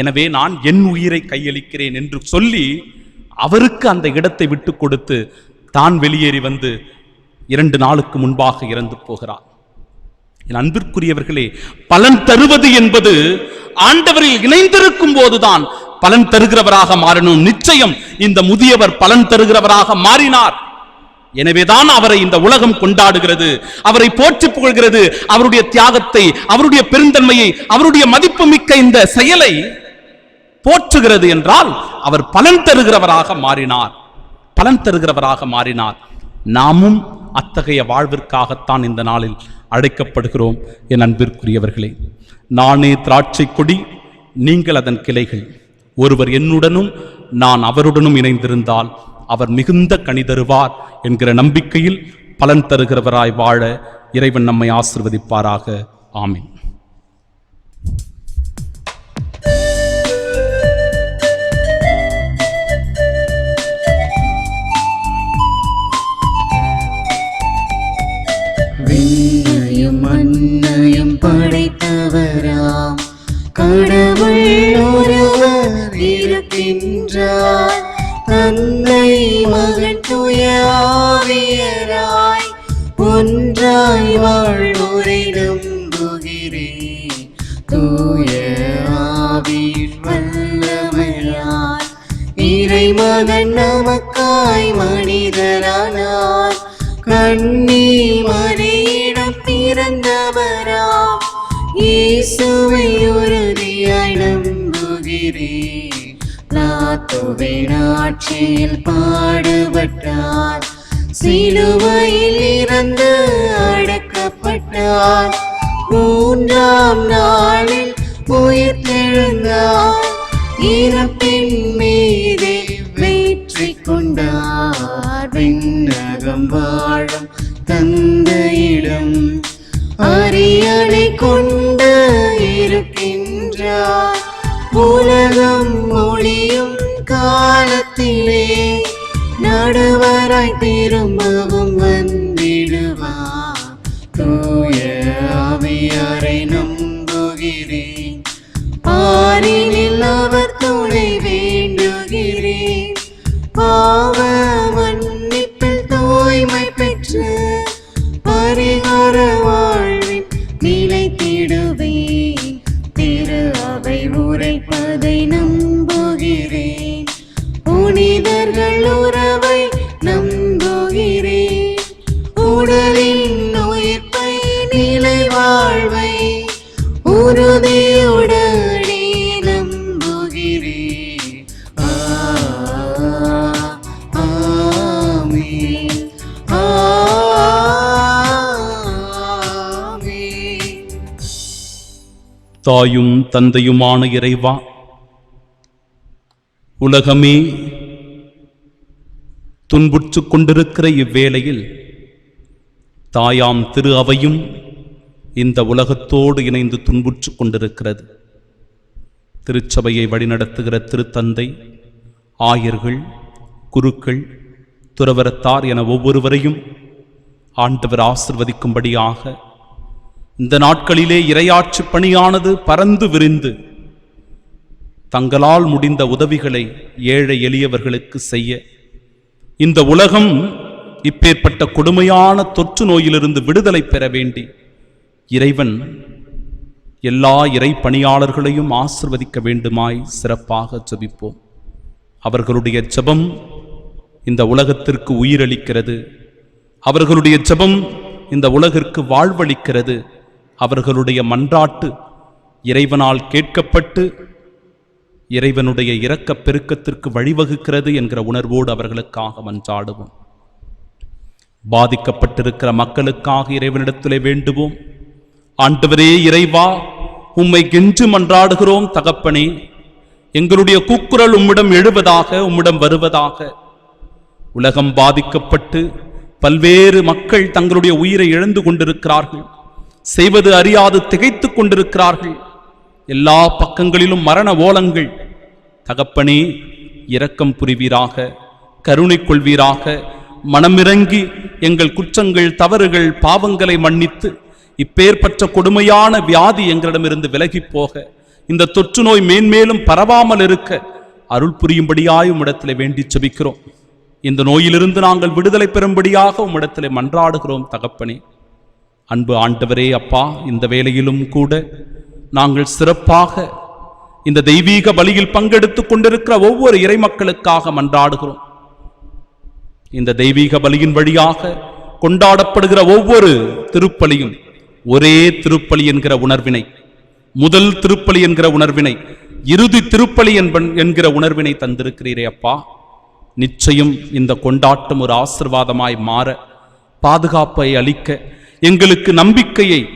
எனவே நான் என் உயிரை கையளிக்கிறேன் என்று சொல்லி அவருக்கு அந்த இடத்தை விட்டு கொடுத்து தான் வெளியேறி வந்து 2 நாளுக்கு முன்பாக இறந்து போகிறார். என் அன்பிற்குரியவர்களே, பலன் தருவது என்பது ஆண்டவரில் இணைந்திருக்கும் போதுதான் பலன் தருகிறவராக மாறணும். நிச்சயம் இந்த முதியவர் பலன் தருகிறவராக மாறினார். எனவேதான் அவரை இந்த உலகம் கொண்டாடுகிறது, அவரை போற்றி புகழ்கிறது. அவருடைய தியாகத்தை, அவருடைய பெருந்தன்மையை, அவருடைய மதிப்புமிக்க இந்த செயலை போற்றுகிறது. என்றால் அவர் பலன் தருகிறவராக மாறினார், பலன் தருகிறவராக மாறினார். நாமும் அத்தகைய வாழ்விற்காகத்தான் இந்த நாளில் அழைக்கப்படுகிறோம். என் அன்பிற்குரியவர்களே, நானே திராட்சை கொடி, நீங்கள் அதன் கிளைகள். ஒருவர் என்னுடனும் நான் அவருடனும் இணைந்திருந்தால் அவர் மிகுந்த கனி தருவார் என்கிற நம்பிக்கையில் பலன் தருகிறவராய் வாழ இறைவன் நம்மை ஆசீர்வதிப்பாராக. ஆமென். விண்ணையும் மண்ணையும் படைத்தவராம் கடவுள் ஒருவர் இருக்கின்றார். தந்தை மகன் தூய ஆவியராய் ஒன்றாய் வாழ்வோரை நம்புகிறேன். தூய ஆவியின் வல்லமையால் இறைமகன் நமக்காய் மனிதரானார். கண்ணி மரியிடம் பிறந்தவராம் இயேசுவை உறுதியாய் நம்புகிறேன். பிலாத்துவின் ஆட்சியில் பாடுபட்டார், சிலுவையில் இறந்து அடக்கப்பட்டார். 3ஆம் நாளில் உயிர்த்தெழுந்தார், இறப்பின் மீதே வெற்றி கொண்டார். விண்ணகம் வாழும் தந்தையிடம் அரியணை கொண்டு இருக்கின்றார். உலகம் ஒளியும் காலத்திலே நடுவராய் திரும்பவும் வந்திடுவார். தூய ஆவியாரை நம்புகிறேன், பாரினில் அவர் துணை வேண்டுகிறேன். பாவ மன்னிப்பில் தூய்மை பெற்று பரிகார வாழ்வில் நிலைத்திடுவேன். திரு அவை உரைப்பதை நம்புகிறேன், புனிதர்கள் உறவை நம்புகிறேன். உடலின் உயிர்ப்பை நிலை வாழ்வை உறுதியுடனே நம்புகிறேன். ஆமென், ஆமென். தாயும் தந்தையுமான இறைவா, உலகமே துன்புற்றுக் கொண்டிருக்கிற இவ்வேளையில் தாயாம் திரு அவையும் இந்த உலகத்தோடு இணைந்து துன்புற்றுக் கொண்டிருக்கிறது. திருச்சபையை வழிநடத்துகிற திருத்தந்தை, ஆயர்கள், குருக்கள், துறவரத்தார் என ஒவ்வொருவரையும் ஆண்டவர் ஆசிர்வதிக்கும்படியாக இந்த நாட்களிலே இறையாட்சி பணியானது பறந்து விரிந்து தங்களால் முடிந்த உதவிகளை ஏழை எளியவர்களுக்கு செய்ய, இந்த உலகம் இப்பேற்பட்ட கொடுமையான தொற்று நோயிலிருந்து விடுதலை பெற வேண்டி இறைவன் எல்லா இறை பணியாளர்களையும் ஆசிர்வதிக்க வேண்டுமாய் சிறப்பாக ஜெபிப்போம். அவர்களுடைய ஜெபம் இந்த உலகத்திற்கு உயிரளிக்கிறது. அவர்களுடைய ஜெபம் இந்த உலகிற்கு வாழ்வளிக்கிறது. அவர்களுடைய மன்றாட்டு இறைவனால் கேட்கப்பட்டு இறைவனுடைய இரக்கப் பெருக்கத்திற்கு வழிவகுக்கிறது என்கிற உணர்வோடு அவர்களுக்காக மன்றாடுவோம். பாதிக்கப்பட்டிருக்கிற மக்களுக்காக இறைவனிடத்திலே வேண்டுவோம். ஆண்டவரே இறைவா, உம்மை கெஞ்சு மன்றாடுகிறோம் தகப்பனே. எங்களுடைய கூக்குரல் உம்மிடம் எழுவதாக, உம்மிடம் வருவதாக. உலகம் பாதிக்கப்பட்டு பல்வேறு மக்கள் தங்களுடைய உயிரை இழந்து கொண்டிருக்கிறார்கள். செய்வது அறியாது திகைத்துக் கொண்டிருக்கிறார்கள். எல்லா பக்கங்களிலும் மரண ஓலங்கள். தகப்பனே, இரக்கம் புரிவீராக, கருணை கொள்வீராக. மனமிறங்கி எங்கள் குற்றங்கள், தவறுகள், பாவங்களை மன்னித்து இப்பேற்பட்ட கொடுமையான வியாதி எங்களிடமிருந்து விலகி போக, இந்த தொற்று நோய் மேன்மேலும் பரவாமல் இருக்க அருள் புரியும்படியாய் உம்மிடத்திலே வேண்டி செபிக்கிறோம். இந்த நோயிலிருந்து நாங்கள் விடுதலை பெறும்படியாக உம்மிடத்திலே மன்றாடுகிறோம் தகப்பனே. அன்பு ஆண்டவரே அப்பா, இந்த வேளையிலும் கூட நாங்கள் சிறப்பாக இந்த தெய்வீக பலியில் பங்கெடுத்துக் கொண்டிருக்கிற ஒவ்வொரு இறைமக்களுக்காக மன்றாடுகிறோம். இந்த தெய்வீக பலியின் வழியாக கொண்டாடப்படுகிற ஒவ்வொரு திருப்பலியும் ஒரே திருப்பலி என்கிற உணர்வினை, முதல் திருப்பலி என்கிற உணர்வினை, இறுதி திருப்பலி என்கிற உணர்வினை தந்திருக்கிறீரே அப்பா. நிச்சயம் இந்த கொண்டாட்டம் ஒரு ஆசீர்வாதமாய் மாற, பாதுகாப்பை அளிக்க, எங்களுக்கு நம்பிக்கையை,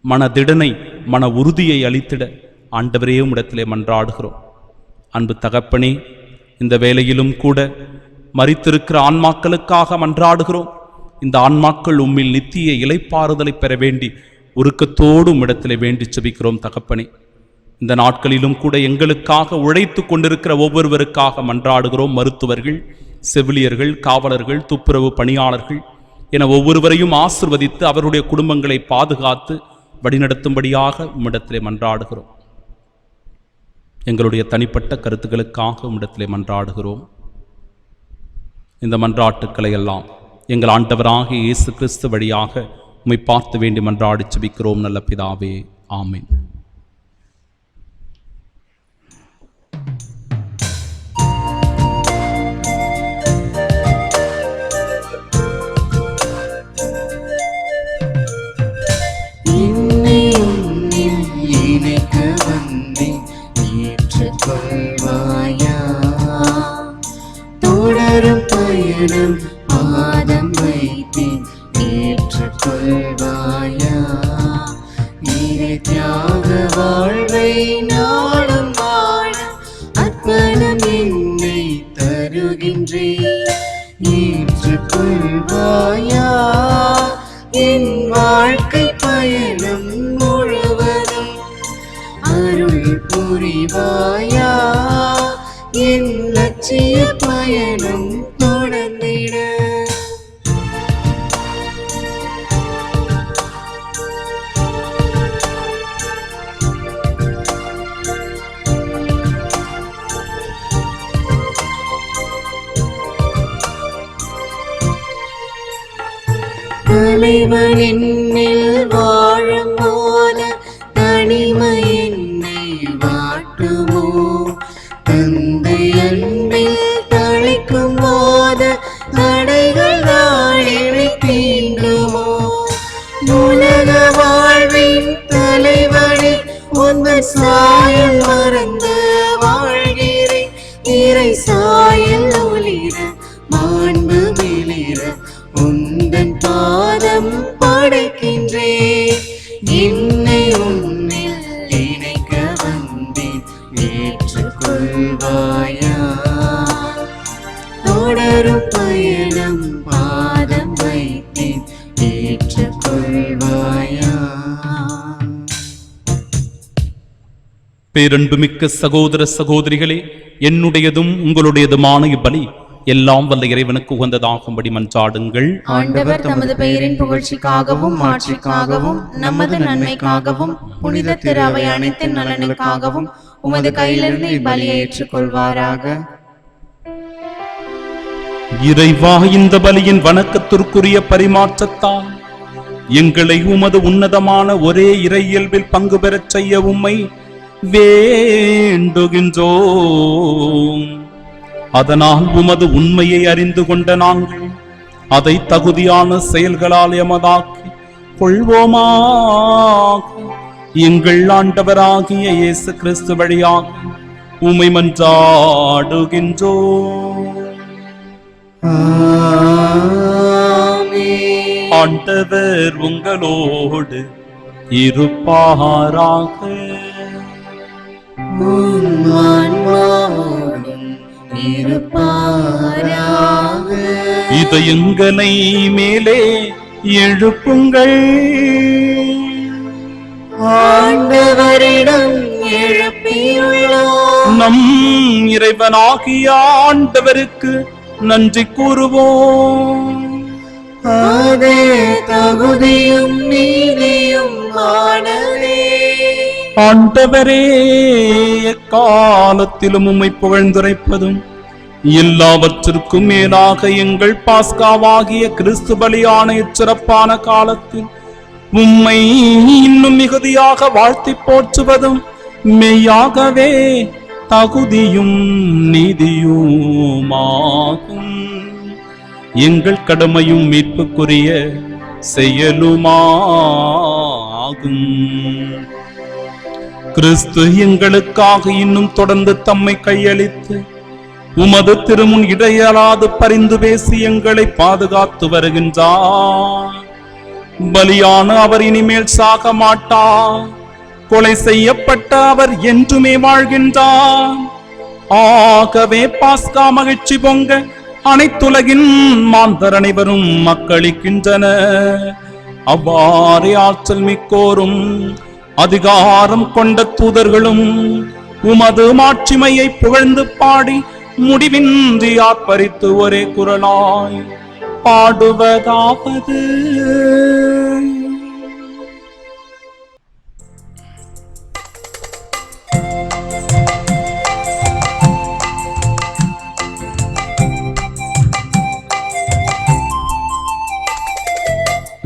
மனதிடனை, மன உறுதியை அளித்திட ஆண்டவரே உம்மிடத்திலே மன்றாடுகிறோம். அன்பு தகப்பனே, இந்த வேளையிலும் கூட மரித்திருக்கிற ஆன்மாக்களுக்காக மன்றாடுகிறோம். இந்த ஆன்மாக்கள் உம்மில் நித்திய இளைப்பாறுதலை பெற வேண்டி உருக்கத்தோடு உம்மிடத்திலே வேண்டி செபிக்கிறோம் தகப்பனே. இந்த நாட்களிலும் கூட எங்களுக்காக உழைத்து கொண்டிருக்கிற ஒவ்வொருவருக்காக மன்றாடுகிறோம். மருத்துவர்கள், செவிலியர்கள், காவலர்கள், துப்புரவு பணியாளர்கள் என ஒவ்வொருவரையும் ஆசிர்வதித்து அவருடைய குடும்பங்களை பாதுகாத்து வழிநடத்தும்படியாக உம்மிடத்திலே மன்றாடுகிறோம். எங்களுடைய தனிப்பட்ட கருத்துக்களுக்காக உம்மிடத்திலே மன்றாடுகிறோம். இந்த மன்றாட்டுக்களை எல்லாம் எங்கள் ஆண்டவராகிய இயேசு கிறிஸ்து வழியாக உம்மை பார்த்து வேண்டி மன்றாடி செபிக்கிறோம் நல்ல பிதாவே, ஆமென். பாதம் வைத்தேன் ஏற்றுக்கொள்வாயா. நீரை தியாக வாழ்வை நாளும் வாழ அர்ப்பணம் என்னை தருகின்றேன். ஏற்றுக்கொள்வாயா. என் வாழ்க்கை பயணம் முழுவதும் அருள் புரிவாயா. என் லட்சிய பயணம் தொடர்ந்திட. தலைவன் என்னில் வாழும் போது தனிமை என்னை வாட்டுமோ. தந்தை அன்பில் தழைக்கும் போது தடைகள் நாளினை தீண்டுமோ. உலக வாழ்வின் தலைவனே, உங்கள் சாயல் மறந்து வாழ்கிறேன். இறை சாயல் ஒளிர மாண்பு மிளிர உந்தன் பாதம் படைக்கின்றேன். என்னை உன்னில் இணைக்க வந்தேன். ஏற்றுக்கொள்வாயா. தொடரும் பயணம் பாதம் வைத்தேன். ஏற்றுக்கொள்வாயா. பேரன்புமிக்க சகோதர சகோதரிகளே, என்னுடையதும் உங்களுடையதுமான இப்பலி எல்லாம் வல்ல இறைவனுக்கு உகந்ததாகும்படி மன்றாடுங்கள். ஆண்டவர் தமது பெயரின் புகழ்ச்சிக்காகவும் மாட்சிக்காகவும் நமது நன்மைக்காகவும் புனித திரு அவை அனைத்தின் நலனுக்காகவும் உமது கையிலிருந்து இப்பலியை ஏற்றுக்கொள்வாராக. இறைவா, இந்த பலியின் வணக்கத்திற்குரிய பரிமாற்றத்தால் எங்களை உமது உன்னதமான ஒரே இறை இயல்பில் பங்கு பெறச் செய்ய உம்மை வேண்டுகின்றோம். அதனால் உமது உண்மையை அறிந்து கொண்ட நாங்கள் அதை தகுதியான செயல்களால் எமதாக்கி கொள்வோமாக. எங்கள் ஆண்டவராகிய இயேசு கிறிஸ்து வழியாக உம்மை மன்றாடுகின்றோம். ஆண்டவர் உங்களோடு இருப்பாராக. இதயங்களை மேலே எழுப்புங்கள், ஆண்டவரிடம் எழுப்பியுள்ளோம். நம் இறைவனாகிய ஆண்டவருக்கு நன்றி கூறுவோம். அதே தகுதியும் நீதியும் ஆனதே. ஆண்டவரே, எக்காலத்திலும் உம்மை புகழ்ந்துரைப்பதும் எல்லாவற்றிற்கும் மேலாக எங்கள் பாஸ்காவாகிய கிறிஸ்து பலியான இச்சிறப்பான காலத்தில் உம்மை இன்னும் மிகுதியாக வாழ்த்தி போற்றுவதும் மெய்யாகவே தகுதியும் நீதியுமாகும். எங்கள் கடமையும் மீட்புக்குரிய செயலுமாகும். கிறிஸ்து எங்களுக்காக இன்னும் தொடர்ந்து தம்மை கையளித்து உமது திருமுன் இடையலாது பரிந்து பேசி எங்களை பாதுகாத்து வருகின்றார். பலியான அவர் இனிமேல் சாக மாட்டார். கொலை செய்யப்பட்ட அவர் என்றுமே வாழ்கின்றார். ஆகவே பாஸ்கா மகிழ்ச்சி பொங்க அனைத்துலகின் மாந்தர் அனைவரும் மக்களிக்கின்றனர். அவ்வாறே ஆற்றல் மிக்கோரும் அதிகாரம் கொண்ட தூதர்களும் உமது மாட்சிமையை புகழ்ந்து பாடி முடிவின்றி ஆர்ப்பரித்து ஒரே குரலாய் பாடுவதாவது: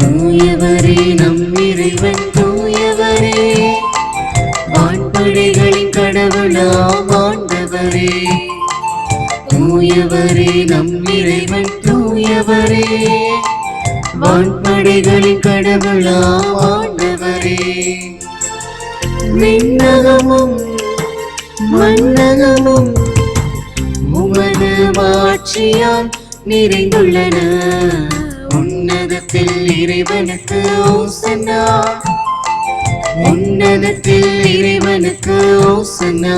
தூயவரே நம் இறைவன் தூயவரே, வான்படைகளின் கடவுளாம் ஆண்டவரே. தூயவரே நம் இறைவன் தூயவரே, வான்படைகளின் கடவுளாம் ஆண்டவரே. விண்ணகமும் மண்ணகமும் உமது மாட்சியால் நிறைந்துள்ளன. உன்னதத்தில் இறைவனுக்கு ஓசன்னா, உன்னதத்தில் இறைவனுக்கு ஓசன்னா,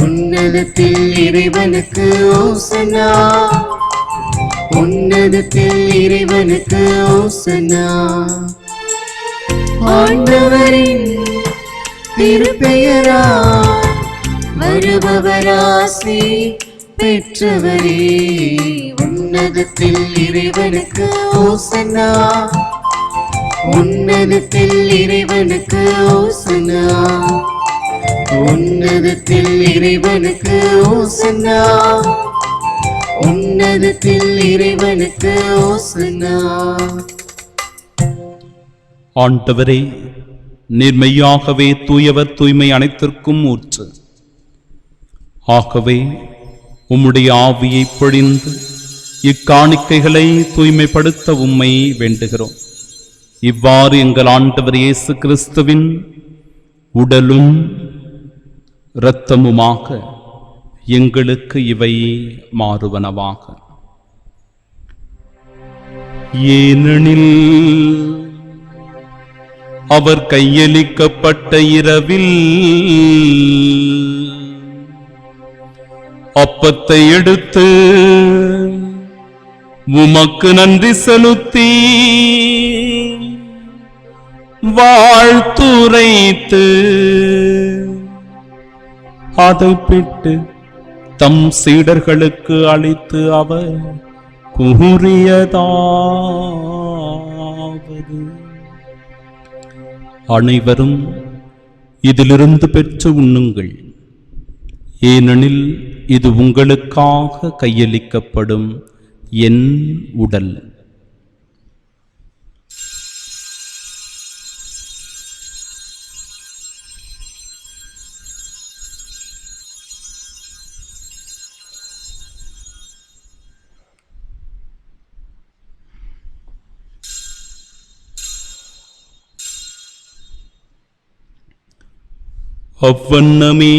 உன்னதத்தில் இறைவனுக்கு ஓசன்னா, உன்னதத்தில் இறைவனுக்கு ஓசன்னா. ஆண்டவரின் திருப்பெயரால் வருபவராசி பெற்றவரே. உன்னதத்தில் இறைவனுக்கு ஓசன்னா, உன்னதத்தில் இறைவனுக்கு ஓசன்னா, உன்னதத்தில் இறைவனுக்கு ஓசன்னா, உன்னதத்தில் இறைவனுக்கு ஓசன்னா. ஆண்டவரே, நேர்மையாகவே தூயவர், தூய்மை அனைத்திற்கும் ஊற்று. ஆகவே உம்முடைய ஆவியை பொழிந்து இக்காணிக்கைகளை தூய்மைப்படுத்த உம்மை வேண்டுகிறோம். இவ்வாறு எங்கள் ஆண்டவர் இயேசு கிறிஸ்துவின் உடலும் இரத்தமுமாக எங்களுக்கு இவை மாறுவனவாக. ஏனெனில் அவர் கையளிக்கப்பட்ட இரவில் அப்பத்தை எடுத்து உமக்கு நன்றி செலுத்தி வாழ்த்துரைத்து அதை பிட்டு தம் சீடர்களுக்கு அளித்து அவர் கூறியதாவது: அனைவரும் இதிலிருந்து பெற்று உண்ணுங்கள், ஏனெனில் இது உங்களுக்காக கையளிக்கப்படும் என் உடல். அவ்வண்ணமே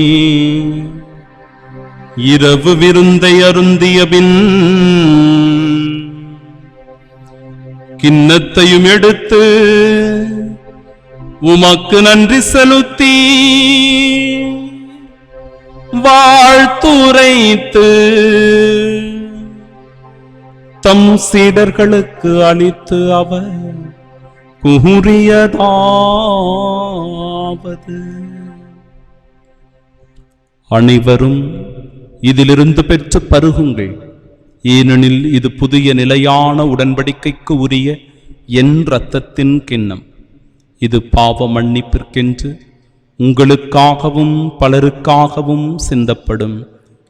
இரவு விருந்தை அருந்திய பின் கிண்ணத்தையும் எடுத்து உமக்கு நன்றி செலுத்தி வாழ்த்துரைத்து தம் சீடர்களுக்கு அளித்து அவர் கூறியதாவது: அனைவரும் இதிலிருந்து பெற்று பருகுங்கள், ஏனெனில் இது புதிய நிலையான உடன்படிக்கைக்கு உரிய என் இரத்தத்தின் கிண்ணம். இது பாவ மன்னிப்பிற்கென்று உங்களுக்காகவும் பலருக்காகவும் சிந்தப்படும்.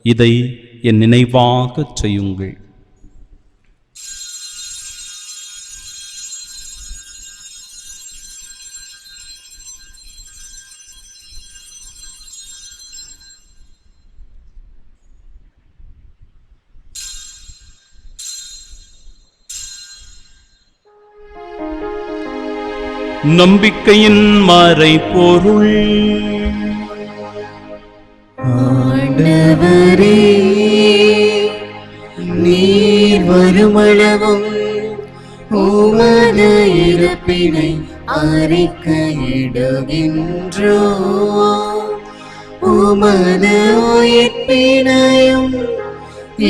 இதை என் நினைவாகச் செய்யுங்கள். நம்பிக்கையின் மறைபொருள். ஆண்டவரே, நீர் வருமளவும் உமது இறப்பினை அறிக்கையிடுகின்றோம், உமது உயிர்ப்பினையும்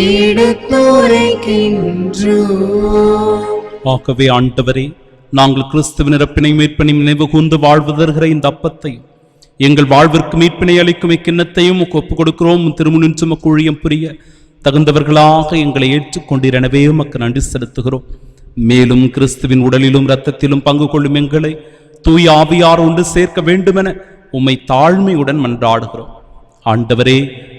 எடுத்துரைக்கின்றோம். ஆகவே ஆண்டவரே, நாங்கள் கிறிஸ்துவின் இறப்பினை மீட்பினையும் நினைவு கூர்ந்து வாழ்வு தருகிற இந்த அப்பத்தை எங்கள் வாழ்விற்கு மீட்பினை அளிக்கும் இக்கிண்ணத்தையும் ஒப்புக் கொடுக்கிறோம். திருமுனின்று உமக்கு ஊழியம் புரிய தகுந்தவர்களாக எங்களை ஏற்றுக்கொண்டீர். எனவே உமக்கு நன்றி செலுத்துகிறோம். மேலும் கிறிஸ்துவின் உடலிலும் இரத்தத்திலும் பங்கு கொள்ளும் எங்களை தூய ஆவியார் ஒன்று சேர்க்க வேண்டுமென உம்மை தாழ்மையுடன் மன்றாடுகிறோம். ஆண்டவரே,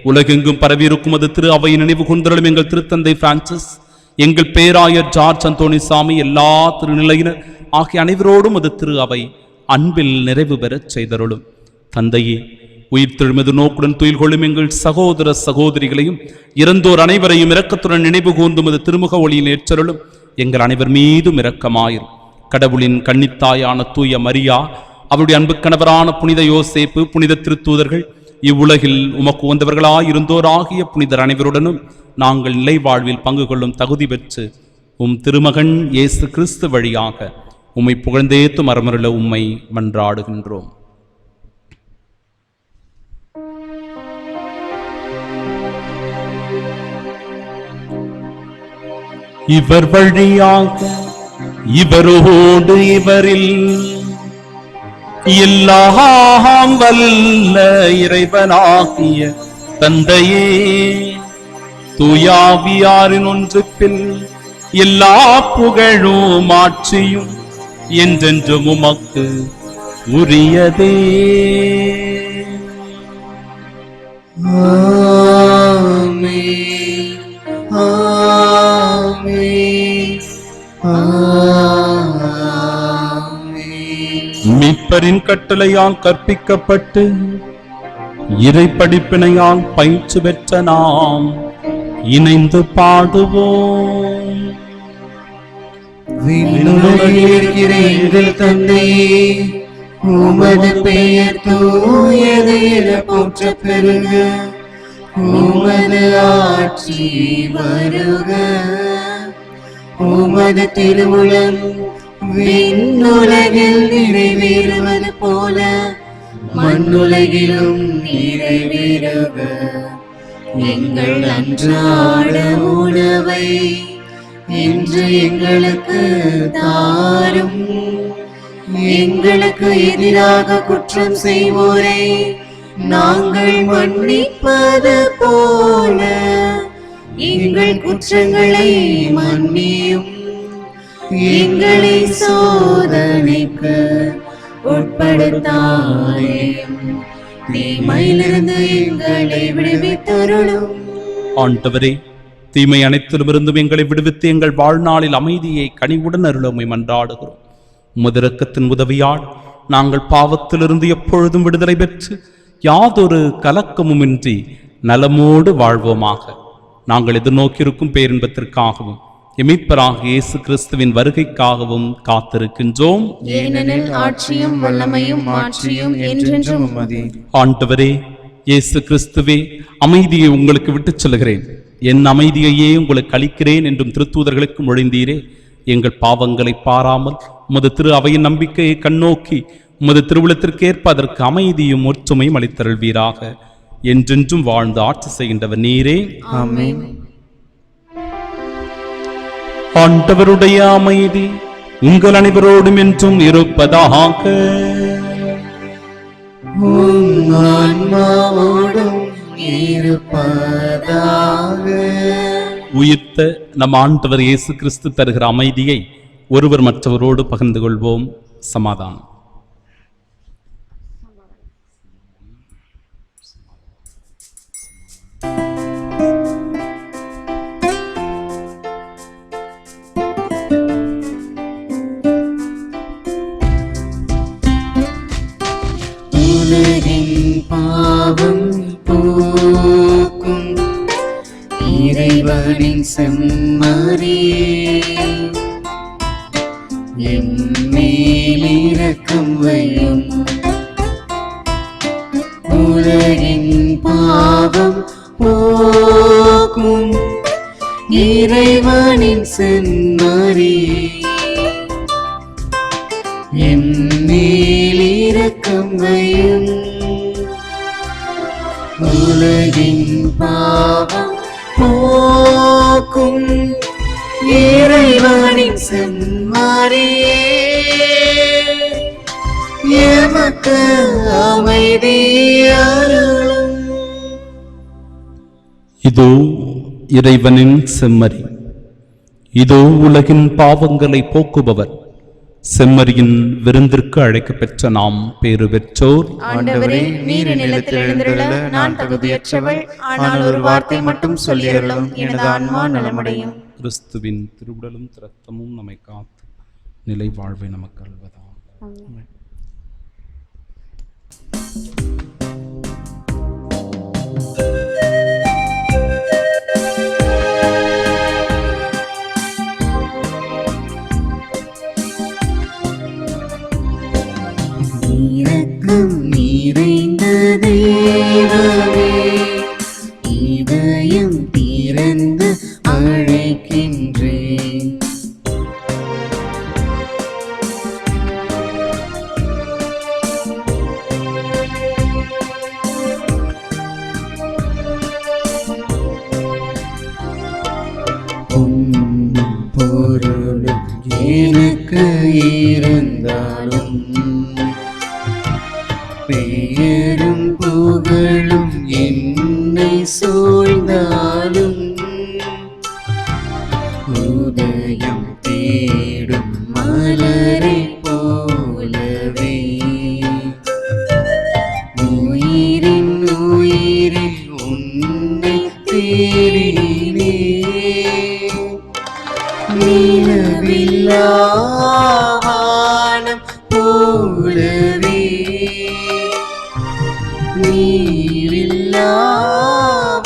உலகெங்கும் பரவியிருக்கும் அது திரு அவை நினைவு கூர்ந்தருளும் எங்கள் திருத்தந்தை பிரான்சிஸ், எங்கள் பேராயர் ஜார்ஜ் அந்தோணிசாமி, எல்லா திருநிலையினர் ஆகிய அனைவரோடும் அது திரு அவை அன்பில் நிறைவு பெறச் செய்தருளும். தந்தையே, உயிர் தெழுமது நோக்குடன் துயில் கொள்ளும் எங்கள் சகோதர சகோதரிகளையும் இறந்தோர் அனைவரையும் இரக்கத்துடன் நினைவு கூர்ந்தும் அது திருமுக ஒளியில் ஏற்றருளும். எங்கள் அனைவர் மீதும் இரக்கமாயிரும். கடவுளின் கன்னித்தாயான தூய மரியா, அவருடைய அன்பு கணவரான புனித யோசேப்பு, புனித திருத்தூதர்கள், இவ்வுலகில் உமக்கு உகந்தவர்களாயிருந்தோர் ஆகிய புனிதர் அனைவருடனும் நாங்கள் நிலை வாழ்வில் பங்கு கொள்ளும் தகுதி பெற்று உம் திருமகன் இயேசு கிறிஸ்து வழியாக உம்மை புகழ்ந்தேத்து மரமருள உம்மை மன்றாடுகின்றோம். இவர் வழியாக இவரோடு இவரில் எல்லாம் வல்ல இறைவனாகிய தந்தையே, தூயாவியாரின் ஒன்றுப்பில் எல்லா புகழும் ஆட்சியும் என்றென்றும் உமக்கு உரியதே. ஆமென், ஆமென், ஆமென். மீட்பரின் கட்டளையால் கற்பிக்கப்பட்டு இறை படிப்பினையால் பயிற்சி பெற்ற நாம் இணைந்து பாடுவோம். விண்ணுலகில் இருக்கிற எங்கள் தந்தையே, உமது பெயர் தூயது என போற்றப் பெறுக. உமது ஆட்சி வருக. உமது திருவுளம் விண்ணுலகில் நிறைவேறுவது போல மண்ணுலகிலும் நிறைவேறுக. எங்கள் அன்றாட உணவை இன்று எங்களுக்கு தாரும். எங்களுக்கு எதிராக குற்றம் செய்வோரை நாங்கள் மன்னிப்பது போல எங்கள் குற்றங்களை மன்னியும். எங்களை சோதனைக்கு உட்படுத்தாதேயும், தீமையிலிருந்து எங்களை விடுவித்தருளும். ஆண்டவரே, தீமை அனைத்திலுமிருந்தும் எங்களை விடுவித்து எங்கள் வாழ்நாளில் அமைதியை கனிவுடன் அருளுமை மன்றாடுகிறோம். உமது இரக்கத்தின் உதவியால் நாங்கள் பாவத்திலிருந்து எப்பொழுதும் விடுதலை பெற்று யாதொரு கலக்கமுமின்றி நலமோடு வாழ்வோமாக. நாங்கள் எதிர்நோக்கியிருக்கும் பேரின்பத்திற்காகவும் மீட்பராக இயேசு கிறிஸ்துவின் வருகைக்காகவும் காத்திருக்கின்றோம். ஏனெனில் ஆட்சியும் வல்லமையும் மாட்சியும் என்றென்றும் உமதே. ஆண்டவரே இயேசு கிறிஸ்துவே, அமைதியை உங்களுக்கு விட்டுச் சொல்கிறேன், என் அமைதியையே உங்களுக்கு அளிக்கிறேன் என்றும் திருத்தூதர்களுக்கு மொழிந்தீரே. எங்கள் பாவங்களை பாராமல் உமது திரு அவையின் நம்பிக்கையை கண்ணோக்கி உமது திருவுளத்திற்கேற்ப அதற்கு அமைதியும் ஒற்றுமையும் அளித்தருள்வீராக. என்றென்றும் வாழ்ந்து ஆட்சி செய்கின்றவர் நீரே. ஆமென். ஆண்டவருடைய அமைதி உங்கள் அனைவரோடும் என்றும் இருப்பதாக. உம் ஆன்மாவோடும் இருப்பதாக. உயிர்த்த நம் ஆண்டவர் இயேசு கிறிஸ்து தருகிற அமைதியை ஒருவர் மற்றவரோடு பகிர்ந்து கொள்வோம். சமாதானம். உலகின் பாவம் போக்கும் இறைவனின் செம்மறியே, எம்மேல் இரக்கம் வையும். உலகின் பாவம் போக்கும் இறைவனின் செம்மறியே, எம்மேல் இரக்கம் வையும். உலகின் பாவம் போக்கும் இறைவனின் செம்மறியே, எமக்கு அமைதி அருளும். இதோ இறைவனின் செம்மறி, இதோ உலகின் பாவங்களை போக்குபவர். செம்மறியின் விருந்திற்கு அழைக்க பெற்ற நாம் பேறு பெற்றோர். ஆண்டவரே, நீர் நிலத்தில் எழுந்துள்ள நான் தகுதியற்றவள், ஆனால் ஒரு வார்த்தை மட்டும் சொல்லியருளும், எனது ஆன்மா நலமடையும். கிறிஸ்துவின் திருவுடலும் இரத்தமும் நம்மை காத்து நிலை வாழ்வை நமக்கு அருள்வதாக. இரக்கம் நிறைந்த தெய்வமே, இதயம் திறந்து அழைக்கின்றேன். பொருளும் எனக்கு இருந்தாலும் பெயரும் புகழும் என்னை சூழ்ந்தாலும், உதயம் தேடும் மலரை போலவே உயிரின் உயிரில் உன்னை தேடினே. நிலவில்லா வானம் போலவே நீரில்லா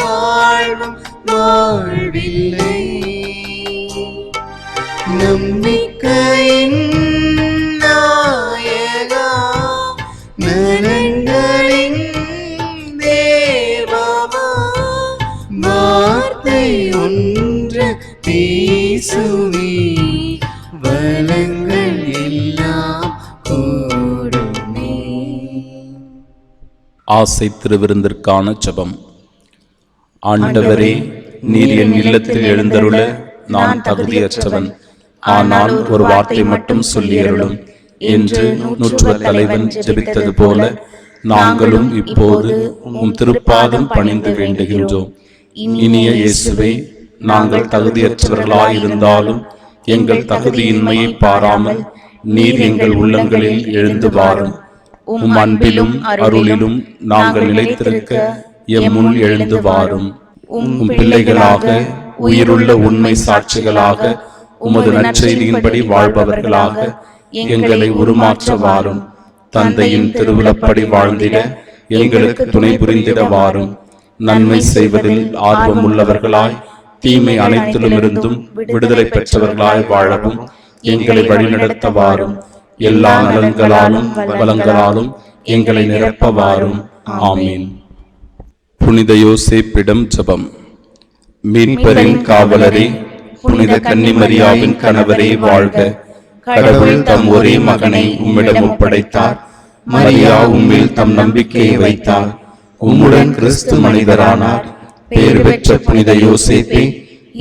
வாழ்வும் வாழ்வில்லை. நம்பிக்கையின் நாயகா, நலன்களின் தேவமா, வார்த்தை ஒன்று பேசுவே, வளங்கள் எல்லாம் கூடுமே. ஆசை திருவிருந்திற்கான ஜெபம். ஆண்டவரே, நீர் என் இல்லத்தில் எழுந்தருள நான் தகுதியற்றவன், ஆனால் ஒரு வார்த்தை மட்டும் சொல்லியருளும் என்று நூற்றுவர் தலைவன் ஜெபித்தது போல நாங்களும் இப்போது உம் திருப்பாதம் பணிந்து வேண்டுகின்றோம். இனிய இயேசுவே, நாங்கள் தகுதியற்றவர்களாயிருந்தாலும் எங்கள் தகுதியின்மையை பாராமல் நீர் எங்கள் உள்ளங்களில் எழுந்து வாரும். உம் அன்பிலும் அருளிலும் நாங்கள் நிலைத்திருக்க எம்முள் எழுந்து வாரும். உம் பிள்ளைகளாக, உயிருள்ள உண்மை சாட்சிகளாக, உமது நற்செய்தியின்படி வாழ்பவர்களாக எங்களை உருமாற்ற வாரும். தந்தையின் திருவிழப்படி வாழ்ந்திட எங்களுக்கு துணை புரிந்திட வாரும். நன்மை செய்வதில் ஆர்வம் உள்ளவர்களாய், தீமை அனைத்திலுமிருந்தும் விடுதலை பெற்றவர்களாய் வாழவும் எங்களை வழிநடத்த வாரும். எல்லா நலன்களாலும் வளங்களாலும் எங்களை நிரப்ப வாரும். ஆமீன். புனித யோசேப்பிடம் ஜெபம். மீட்பரின் காவலரே, புனித கன்னிமரியாவின் கணவரே வாழ்க. கடவுள் தம் ஒரே மகனை உம்மிடம் ஒப்படைத்தார். மரியா உம்மில் தம் நம்பிக்கையை வைத்தார். உம்முடன் கிறிஸ்து மனிதரானார். பேறு பெற்ற புனித யோசேப்பே,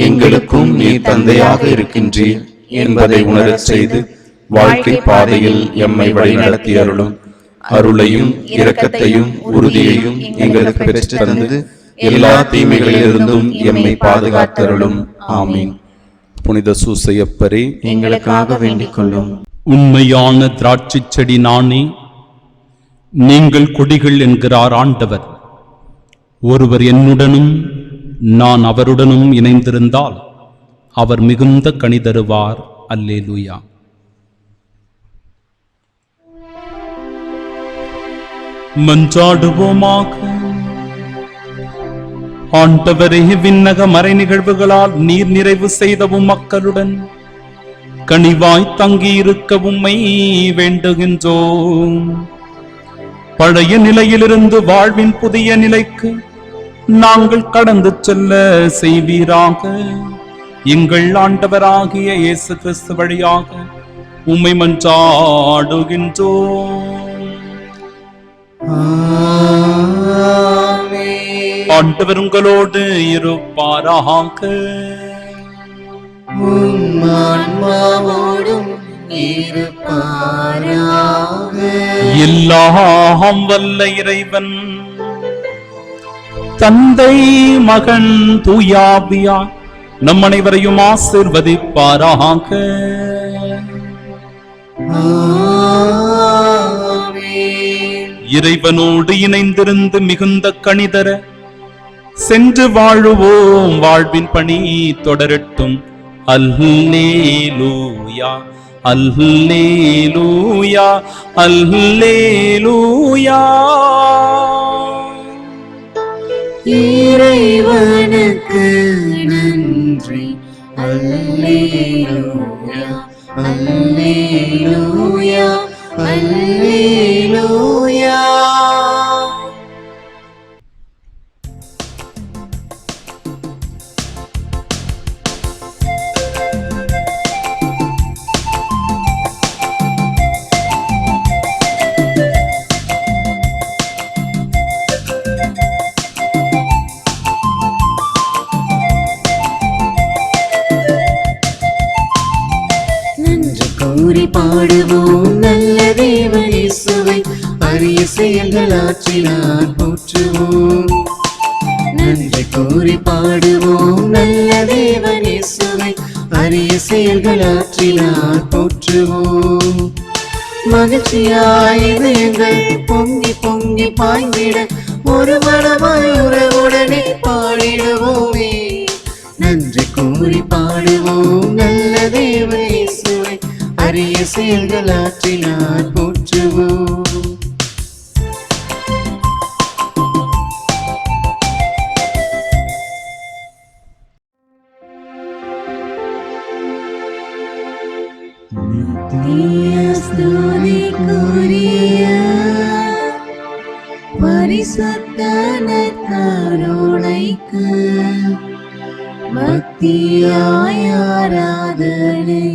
எங்களுக்கும் நீர் தந்தையாக இருக்கின்றீர் என்பதை உணரச் செய்து வாழ்க்கை பாதையில் எம்மை வழிநடத்தி அருளும். அருளையும் இரக்கத்தையும் உறுதியையும் எங்களுக்கு பெற்று தந்து எல்லா தீமைகளிலிருந்தும் எம்மை பாதுகாத்தருளும். ஆமீன். புனித சூசையப்பரே, எங்களுக்காக வேண்டிக் கொள்ளும். உண்மையான திராட்சை செடி நானே, நீங்கள் கொடிகள் என்கிறார் ஆண்டவர். ஒருவர் என்னுடனும் நான் அவருடனும் இணைந்திருந்தால் அவர் மிகுந்த கனி தருவார். அல்லேலூயா. மன்றாடுவோமாக. ஆண்டவரே, விண்ணக மறை நிகழ்வுகளால் நீர் நிறைவு செய்தவும் மக்களுடன் கனிவாய் தங்கியிருக்க உம்மை வேண்டுகின்றோம். பழைய நிலையிலிருந்து வாழ்வின் புதிய நிலைக்கு நாங்கள் கடந்து செல்ல செய்வீராக. எங்கள் ஆண்டவராகிய இயேசு கிறிஸ்து வழியாக உம்மை மன்றாடுகின்றோம். ஆண்டவர் உங்களோடு இருப்பாராக. ஆன்மாவோடும் இருப்பாராக. எல்லாம் வல்ல இறைவன் தந்தை, மகன், தூயாவியா நம் அனைவரையும் ஆசீர்வதிப்பாராக. இறைவனோடு இணைந்திருந்து மிகுந்த கனிதர சென்று வாழுவோம். வாழ்வின் பணி தொடரட்டும். அல்லேலூயா, அல்லேலூயா, அல்லேலூயா. இறைவனுக்கு நன்றி. அல்லேலூயா, அல்லேலூயா, அல்லேலூயா. பாடுவோம் நல்ல தேவ இயேசுவை, அரிய செயல்கள் ஆற்றினார் போற்றுவோம். நன்றி கூறி பாடுவோம் நல்ல தேவ இயேசுவை, அரிய செயல்கள் ஆற்றினார் போற்றுவோம். மகிழ்ச்சியாய் இதயங்கள் பொங்கி பொங்கி பாய்ந்திட ஒரு மனமாய் உறவுடனே பாடிடுவோமே. நன்றி கூறி பாடுவோம் நல்ல தேவ இயேசுவை, அரிய செயல்கள் ஆற்றினார் போற்றுவோம். பரிசுத்த நற்கருணைக்கு பக்தியாய் ஆராதனை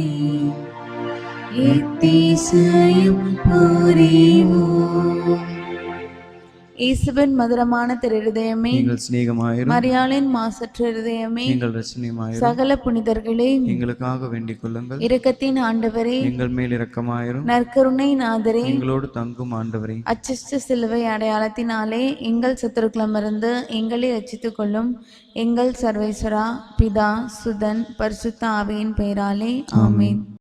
எத்திசையும் புரிவோம். இயேசுவின் மதுரமான திருதயமே, எங்கள் சிநேகமாயிரும். மரியாளின் மாசற்ற இருதயமே, எங்கள் ரசனியமாயிரும். சகல புனிதர்களே, எங்களுக்காக வேண்டிக் கொள்ளுங்கள். இரக்கத்தின் ஆண்டவரே, எங்கள் மேல் இரக்கமாயிரும். நற்கருணை நாதரே, எங்களோடு தங்கும் ஆண்டவரே, அச்சிஷ்ட சிலுவை அடையாளத்தினாலே எங்கள் சத்துருக்களமிருந்து எங்களை ரட்சித்துக் கொள்ளும் எங்கள் சர்வேஸ்வரா, பிதா, சுதன், பரிசுத்த ஆவியின் பெயராலே ஆமென்.